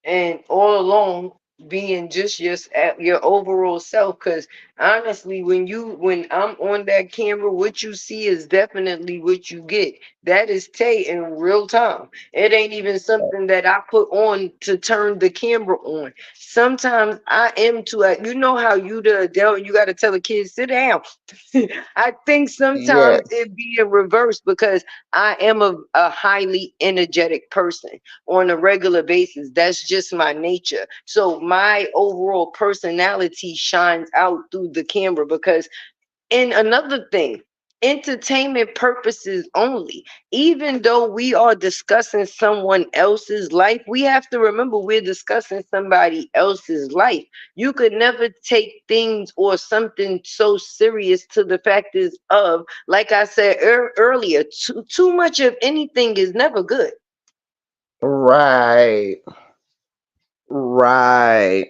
And all along being just your overall self, because honestly, when I'm on that camera, what you see is definitely what you get. That is Tay in real time. It ain't even something that I put on to turn the camera on. Sometimes I am too, you know how you the adult, you got to tell the kids sit down. I think Yeah. sometimes it be in reverse, because I am a highly energetic person on a regular basis. That's just my nature. So my overall personality shines out through the camera. Because, and another thing, entertainment purposes only. Even though we are discussing someone else's life, we have to remember we're discussing somebody else's life. You could never take things or something so serious to the factors of, like I said earlier, too much of anything is never good. Right. Right.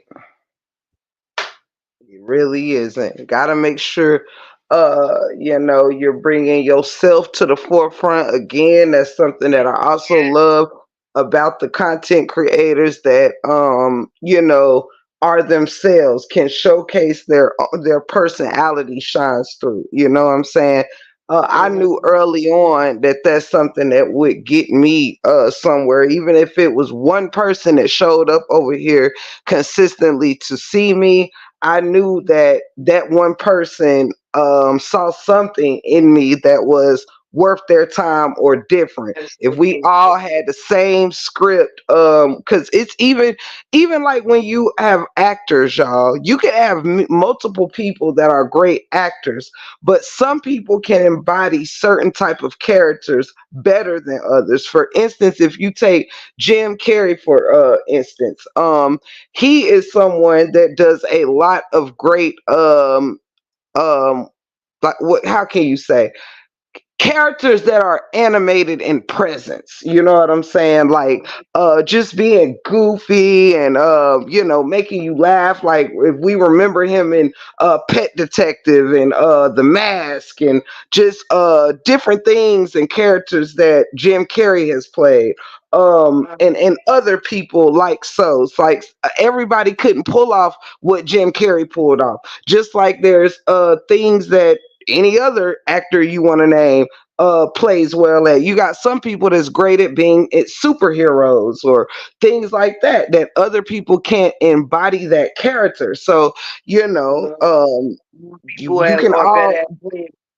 It really isn't. Got to make sure, you're bringing yourself to the forefront again. That's something that I also love about the content creators that, are themselves, can showcase their personality shines through. You know what I'm saying? I knew Mhm. early on that that's something that would get me somewhere, even if it was one person that showed up over here consistently to see me. I knew that that one person saw something in me that was worth their time or different. If we Absolutely. all had the same script, because it's even like when you have actors, y'all, you can have multiple people that are great actors, but some people can embody certain type of characters better than others. For instance, if you take Jim Carrey, for instance, he is someone that does a lot of great um like, what, how can you say, characters that are animated in presence. You know what I'm saying? Like just being goofy and making you laugh. Like if we remember him in Pet Detective and The Mask, and just different things and characters that Jim Carrey has played. And other people like so. It's like everybody couldn't pull off what Jim Carrey pulled off. Just like there's things that any other actor you want to name plays well at. You got some people that's great at being at superheroes or things like that, that other people can't embody that character. So you know, Well, you people you have, can are better all at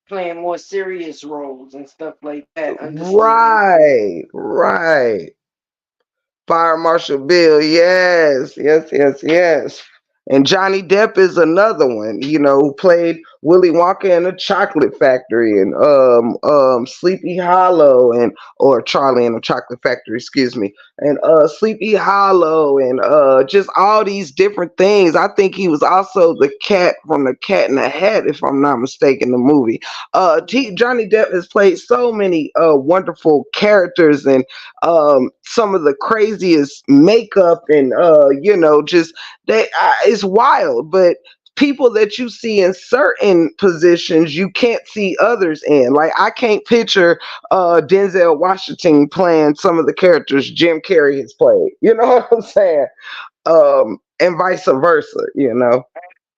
playing more serious roles and stuff like that. Understanding. right. Fire Marshal Bill, yes. And Johnny Depp is another one, who played Willy Wonka in the Chocolate Factory and Sleepy Hollow and or Charlie in the Chocolate Factory, excuse me, and Sleepy Hollow and just all these different things. I think he was also the cat from the Cat in the Hat, if I'm not mistaken, the movie. Johnny Depp has played so many wonderful characters and some of the craziest makeup and just it's wild, but people that you see in certain positions you can't see others in. Like I can't picture Denzel Washington playing some of the characters Jim Carrey has played, you know what I'm saying, and vice versa,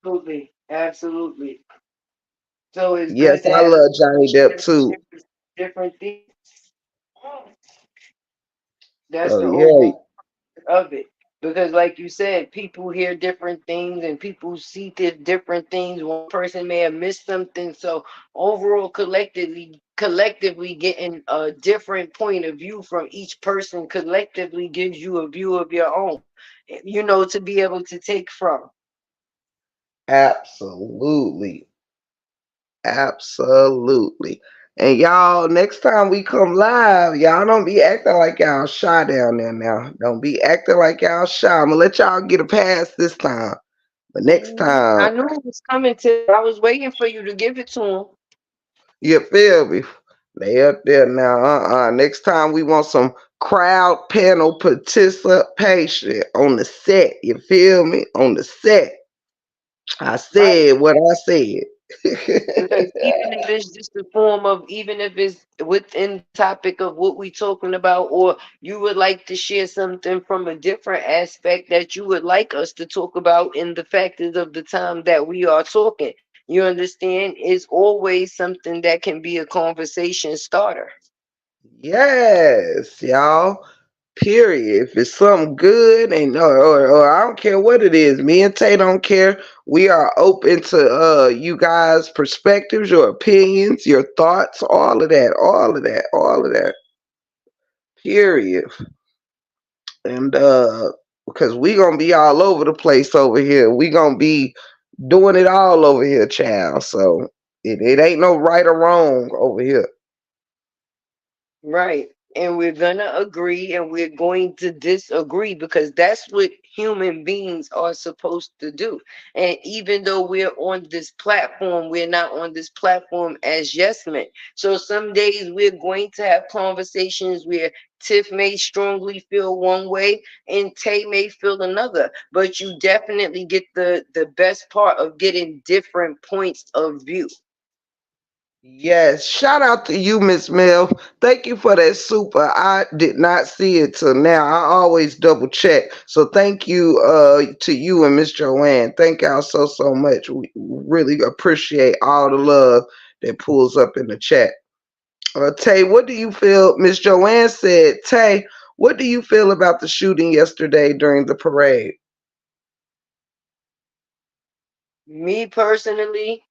Absolutely, absolutely. So it's yes, good to I have love Johnny Depp too. different things. That's So the yeah. overall of it. Because, like you said, people hear different things and people see different things. One person may have missed something. So overall, collectively getting a different point of view from each person collectively gives you a view of your own. To be able to take from. Absolutely. Absolutely. And y'all, next time we come live, y'all don't be acting like y'all shy down there now. Don't be acting like y'all shy. I'm gonna let y'all get a pass this time. But next I time, knew it was coming to. I was waiting for you to give it to him. you feel me? They up there now. Next time we want some crowd panel participation on the set. You feel me? On the set. I Right. said what I said. Because even if it's just a form of, even if it's within the topic of what we talking about, or you would like to share something from a different aspect that you would like us to talk about in the factors of the time that we are talking. You understand? It's always something that can be a conversation starter. Yes, y'all. Period. If it's something good and or I don't care what it is, me and Tay don't care. We are open to you guys' perspectives, your opinions, your thoughts, all of that, all of that. Period. And because we gonna be all over the place over here. We gonna be doing it all over here, child. So it ain't no right or wrong over here. Right. And we're gonna agree and we're going to disagree because that's what human beings are supposed to do. And even though we're on this platform, we're not on this platform as yes men. So some days we're going to have conversations where Tiff may strongly feel one way and Tay may feel another. But you definitely get the best part of getting different points of view. Yes, shout out to you, Miss Mel. Thank you for that super. I did not see it till now. I always double check. So thank you to you and Miss Joanne. Thank y'all so much. We really appreciate all the love that pulls up in the chat. Tay, what do you feel? Miss Joanne said, Tay, what do you feel about the shooting yesterday during the parade? Me personally,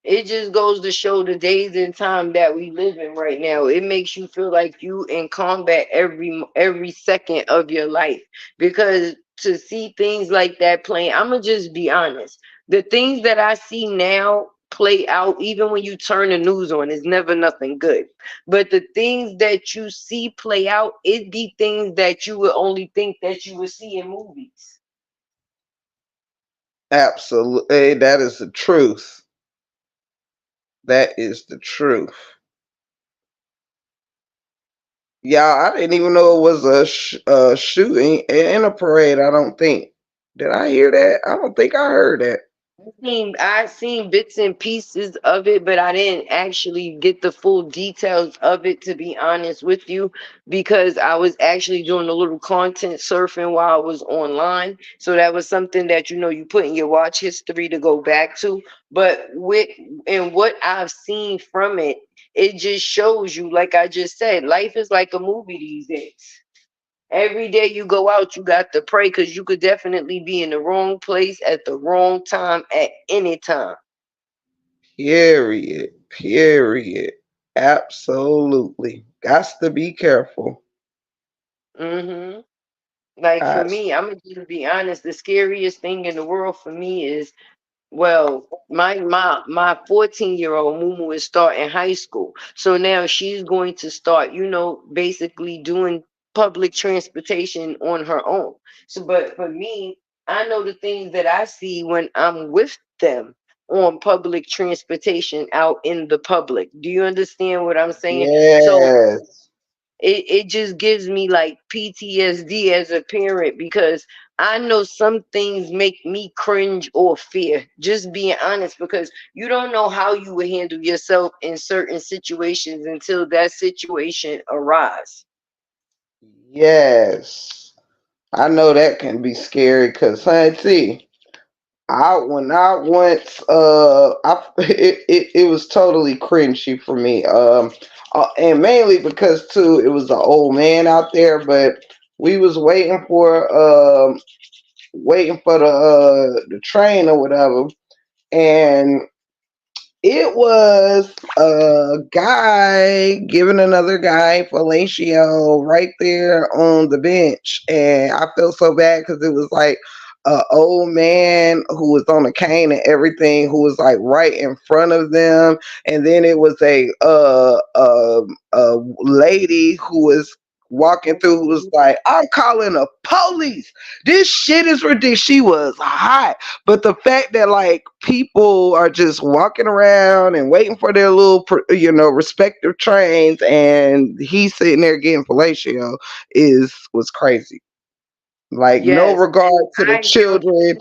it just goes to show the days and time that we live in right now. It makes you feel like you in combat every second of your life. Because to see things like that playing, I'ma just be honest. The things that I see now play out, even when you turn the news on, is never nothing good. But the things that you see play out, it be things that you would only think that you would see in movies. Absolutely. That is the truth. That is the truth. Yeah, I didn't even know it was a shooting in a parade. I don't think. Did I hear that? I don't think I heard that. I seen bits and pieces of it, but I didn't actually get the full details of it, to be honest with you, because I was actually doing a little content surfing while I was online. So that was something that you put in your watch history to go back to. But with and what I've seen from it, it just shows you, like I just said, life is like a movie these days. Every day you go out, you got to pray because you could definitely be in the wrong place at the wrong time at any time. Period. Period. Absolutely. Got to be careful. hmm Like for I, me, I'm gonna just be honest. The scariest thing in the world for me is, well, my 14-year-old Mumu is starting high school. So now she's going to start, basically doing public transportation on her own. So but for me, I know the things that I see when I'm with them on public transportation out in the public. Do you understand what I'm saying? So yes. it just gives me like PTSD as a parent because I know some things make me cringe or fear. Just being honest, because you don't know how you would handle yourself in certain situations until that situation arises. Yes. I know that can be scary because, see, when I once it was totally cringy for me. And mainly because too it was an old man out there, but we was waiting for the train or whatever, and it was a guy giving another guy fellatio right there on the bench, and I felt so bad because it was like a old man who was on a cane and everything, who was like right in front of them, and then it was a lady who was walking through who was like, "I'm calling the police. This shit is ridiculous." She was hot, but the fact that like people are just walking around and waiting for their little, respective trains, and he's sitting there getting fellatio is was crazy. Like no Yes, and regard to the children.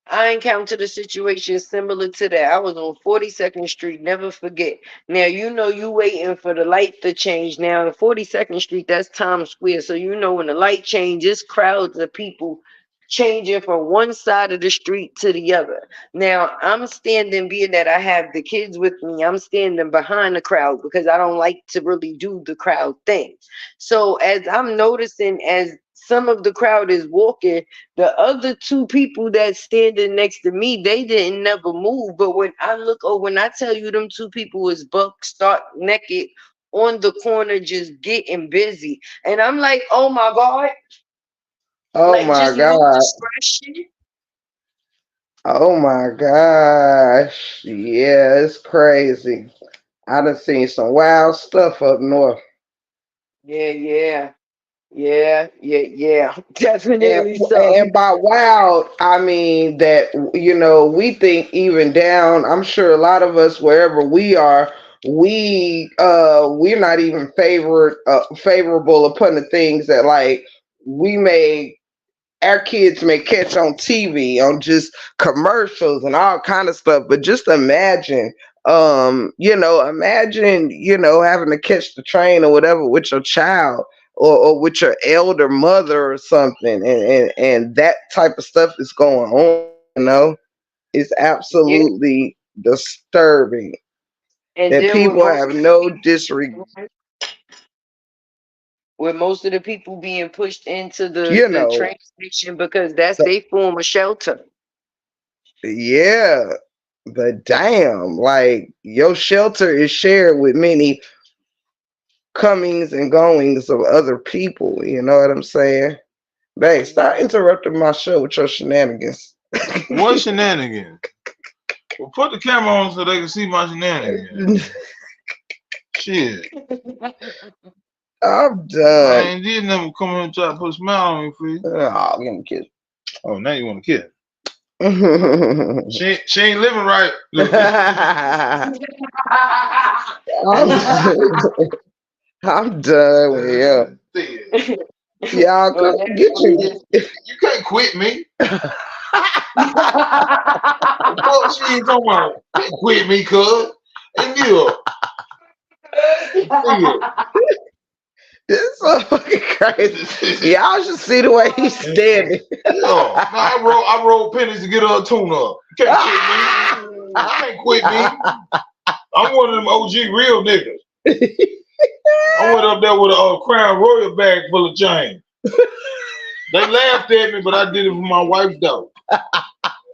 I encountered a situation similar to that. I was on 42nd Street, never forget. Now you waiting for the light to change. Now on 42nd Street, that's Times Square. So when the light changes, crowds of people changing from one side of the street to the other. Now I'm standing, being that I have the kids with me, I'm standing behind the crowd because I don't like to really do the crowd thing. So as I'm noticing, as some of the crowd is walking, the other two people that's standing next to me, they didn't never move. But when I look over, when I tell you them two people was buck stark naked on the corner just getting busy. And I'm like, oh my God, Oh like my just no god. discretion. Oh my gosh. Yeah, it's crazy. I done seen some wild stuff up north. Yeah, yeah, yeah. And Definitely so. and by wild, I mean that we think even down. I'm sure a lot of us wherever we are, we're not even favorable upon the things that like we may our kids may catch on TV, on just commercials and all kind of stuff. But just imagine, having to catch the train or whatever with your child, or with your elder mother or something, and that type of stuff is going on. It's Yeah. absolutely disturbing And that then people have no disregard. with most of the people being pushed into You the know, train station because that's the, their form of shelter. yeah. But damn, like your shelter is shared with many comings and goings of other people. You know what I'm saying? Babe, stop interrupting my show with your shenanigans. What shenanigans? Well, put the camera on so they can see my shenanigans. Shit. I'm I done. ain't did nothing come here and try to put a smile on your face. Oh, give me a kiss. Oh, now you want to kiss. She ain't living right. Look. I'm, I'm done with you. Y'all Well, come that's get what you. it is. You can't quit me. Fuck, she ain't talking about. They quit me, cuz. Hey, Neil. Nigga. This is so fucking crazy. Y'all should see the way he's standing. Yeah. No, I rolled pennies to get her a tune up. You can't quit me. You can't quit me. I'm one of them OG real niggas. I went up there with a Crown Royal bag full of change. They laughed at me, but I did it for my wife's dog.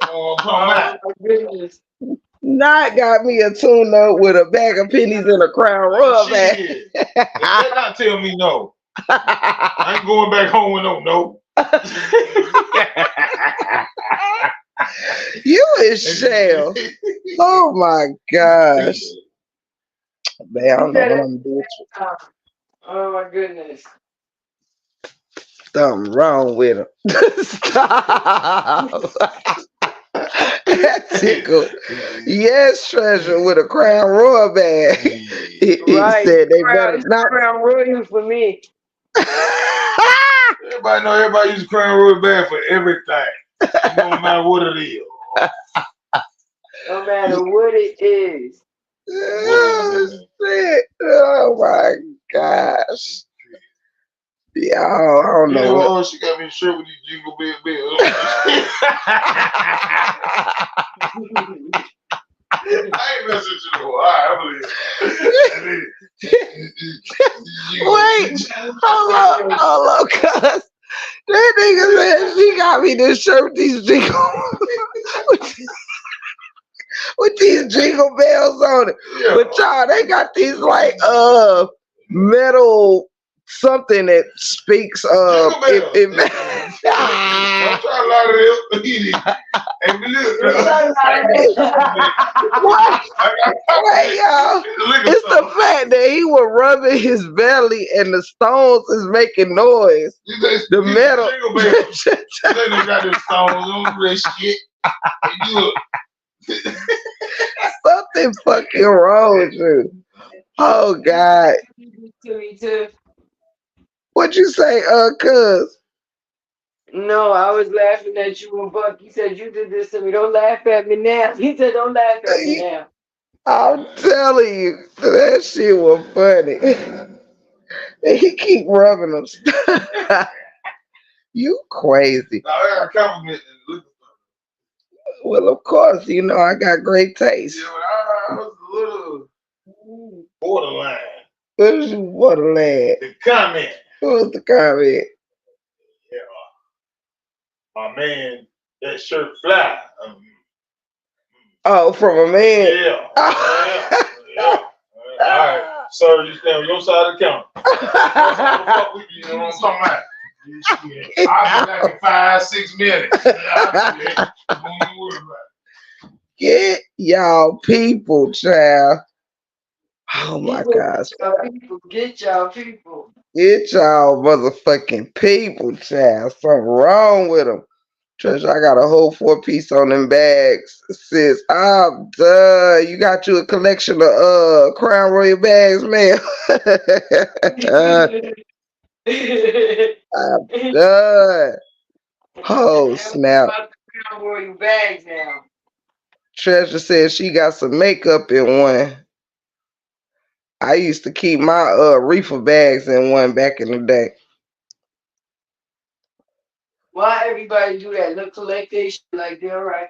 Oh my goodness. Not got me a tune up with a bag of pennies and a Crown Royal bag. Shit. They better not tell me no. I ain't going back home with no. You is shell. Oh my gosh. Man, I don't know what I'm gonna do with you. Oh my goodness. Something wrong with him. Stop. That tickle. Yes, treasure with a Crown Royal bag. He said they better not. Crown Royal for me. Everybody know everybody use Crown Royal bag for everything. It don't matter what it is. No matter what it is. Oh, shit. Oh my gosh. Yeah, I don't know. She got me a shirt with these jingle bell bells. I ain't messing with you. All right, I believe it. Wait, hold up, cuz. That nigga said she got me this shirt with these with these jingle bells on it. Yeah. But y'all, they got these like metal something that speaks Jingle bells. it Don't try to lie to them. Hey, what? Wait, y'all. It's the fact that he was rubbing his belly and the stones is making noise. The metal. Jingle bells. They got them stones on that shit. Something fucking wrong with you. Oh God. What'd you say, cuz? No, I was laughing at you and Buck. He said you did this to me. Don't laugh at me now. He said don't laugh at me now. I'm telling you, that shit was funny. And he keep rubbing them. You crazy. Now, I got a compliment. Well, of course, you know I got great taste. Yeah, but I was a little borderline. What was you borderline? The comment. What was the comment? Yeah, my man, that shirt fly. Oh, from a man? Yeah. Yeah. All right, sir, you stand on your side of the counter. Fuck with you, know what I'm talking about? I'll be back in 5-6 minutes. Don't even worry about it. Get y'all people, child. Oh my gosh. Get y'all people. Get y'all motherfucking people, child. Something wrong with them. Treasure, I got a whole 4-piece on them bags. Sis, I'm done. You got you a collection of Crown Royal bags, man. I'm done. Oh, snap. Crown Royal bags now. Treasure said she got some makeup in one. I used to keep my reefer bags in one back in the day. Why everybody do that? Look, collect their shit like they're right.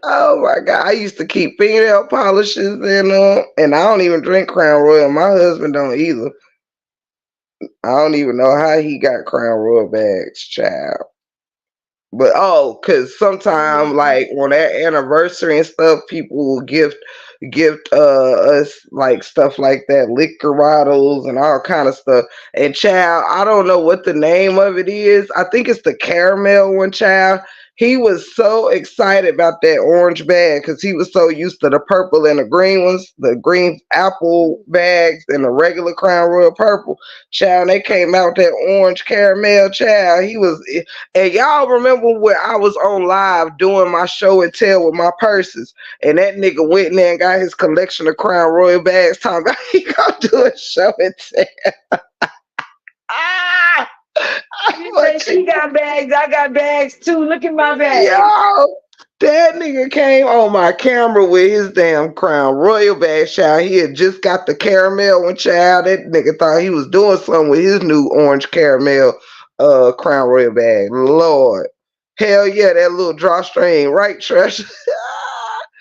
Oh my God. I used to keep fingernail polishes in them. And I don't even drink Crown Royal. My husband don't either. I don't even know how he got Crown Royal bags, child. But cause sometimes like on that anniversary and stuff, people will gift us like stuff like that, liquor bottles and all kind of stuff. And child, I don't know what the name of it is. I think it's the caramel one, child. He was so excited about that orange bag because he was so used to the purple and the green ones, the green apple bags and the regular Crown Royal purple. Child, they came out that orange caramel, child. He was, and y'all remember where I was on live doing my show and tell with my purses, and that nigga went in there and got his collection of Crown Royal bags, talking about he gonna do a show and tell. She said But she got bags. I got bags too. Look at my bags. yo, that nigga came on my camera with his damn Crown Royal bag, child. He had just got the caramel one, child. That nigga thought he was doing something with his new orange caramel Crown Royal bag. Lord. Hell yeah, that little drawstring, right, Treasure?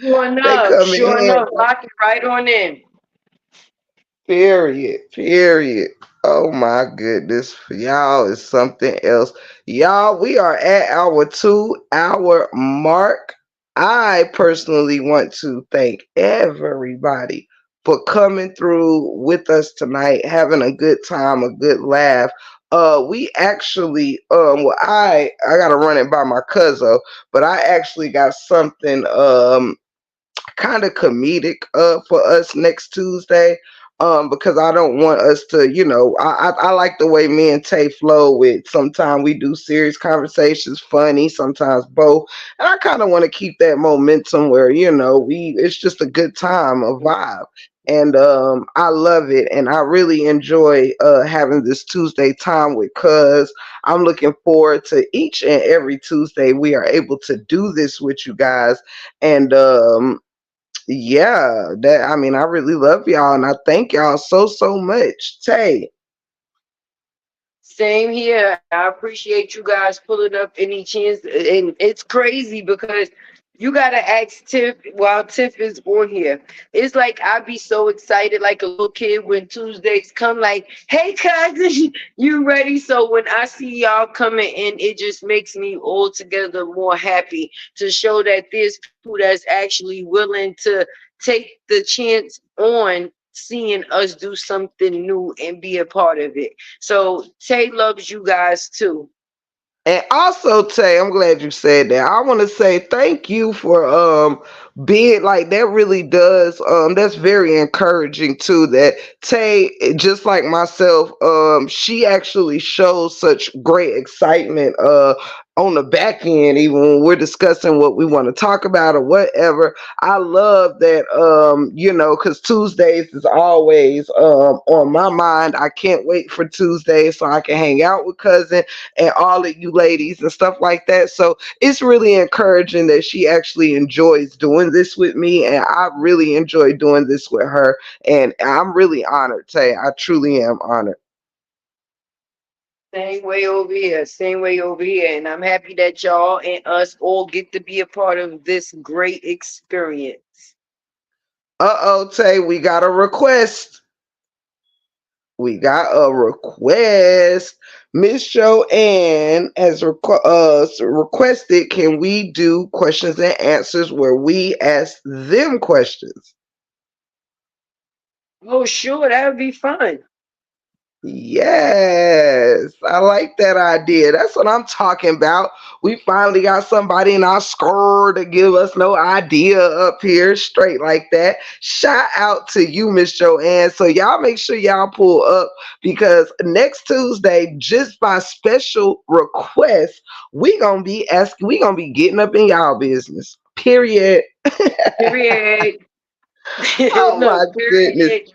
Sure They enough. come in Sure enough. handy. Lock it right on in. Period. Period. Oh my goodness. Y'all is something else. Y'all, we are at our 2 hour mark. I personally want to thank everybody for coming through with us tonight, having a good time, a good laugh. We actually well I gotta run it by my cousin, but I actually got something kind of comedic for us next Tuesday. Because I don't want us to, I like the way me and Tay flow with sometimes we do serious conversations, funny, sometimes both. And I kind of want to keep that momentum where, it's just a good time, a vibe. And I love it. And I really enjoy having this Tuesday time with cuz I'm looking forward to each and every Tuesday we are able to do this with you guys. And yeah, that I mean, I really love y'all and I thank y'all so much. Tay. Same here. I appreciate you guys pulling up any chance. And it's crazy because you got to ask Tiff while Tiff is on here. It's like I be so excited like a little kid when Tuesdays come, like, hey, cousin, you ready? So when I see y'all coming in, it just makes me altogether more happy to show that there's people that's actually willing to take the chance on seeing us do something new and be a part of it. So Tay loves you guys too. And also, Tay, I'm glad you said that. I want to say thank you for being like that. Really does that's very encouraging too. That Tay, just like myself, she actually shows such great excitement on the back end, even when we're discussing what we want to talk about or whatever. I love that because Tuesdays is always on my mind. I can't wait for Tuesdays so I can hang out with cousin and all of you ladies and stuff like that. So it's really encouraging that she actually enjoys doing this with me, and I really enjoy doing this with her. And I'm really honored, Tay. I truly am honored. Same way over here. Same way over here. And I'm happy that y'all and us all get to be a part of this great experience. Uh-oh, Tay, we got a request. We got a request. Miss Joanne has requested, can we do questions and answers where we ask them questions? Oh, sure, that would be fun. Yes, I like that idea. That's what I'm talking about. We finally got somebody in our score to give us no idea up here straight like that. Shout out to you, Miss Joanne. So y'all make sure y'all pull up because next Tuesday, just by special request, we gonna be getting up in y'all business. Period. Period. Oh my Look, goodness. period.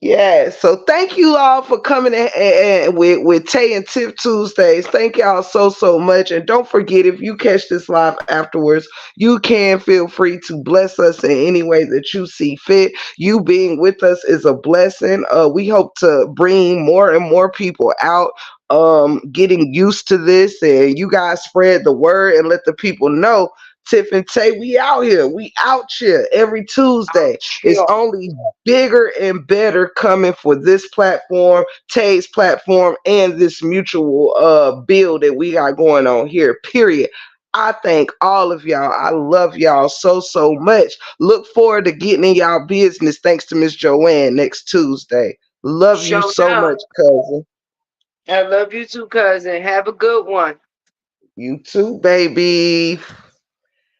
Yeah, so thank you all for coming in and with Tay and Tiff Tuesdays. Thank y'all so much. And don't forget, if you catch this live afterwards, you can feel free to bless us in any way that you see fit. You being with us is a blessing. We hope to bring more and more people out getting used to this, and you guys spread the word and let the people know. Tiff and Tay, we out here. We out here every Tuesday. It's Chill. only bigger and better coming for this platform, Tay's platform, and this mutual build that we got going on here. Period. I thank all of y'all. I love y'all so much. Look forward to getting in y'all business thanks to Miss Joanne next Tuesday. Love you Show so now. much, cousin. I love you too, cousin. Have a good one. You too, baby.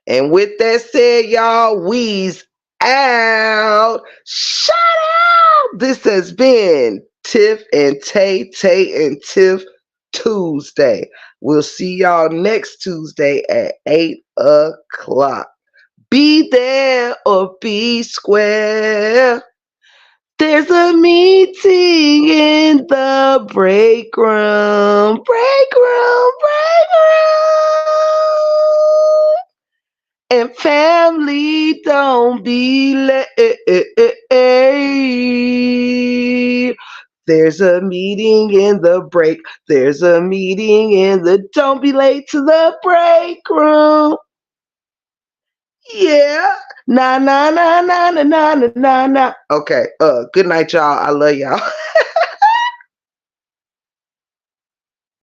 And with that said, y'all, we's out. Shout out. This has been Tiff and Tay, Tay and Tiff Tuesday. We'll see y'all next Tuesday at 8 o'clock. Be there or be square. There's a meeting in in the break room. Break room, break room. And family, don't be late. There's a meeting in the break. There's a meeting in the don't be late to the break room. Yeah. Nah, nah, nah, nah, nah, nah, nah, nah. Okay. Good night, y'all. I love y'all.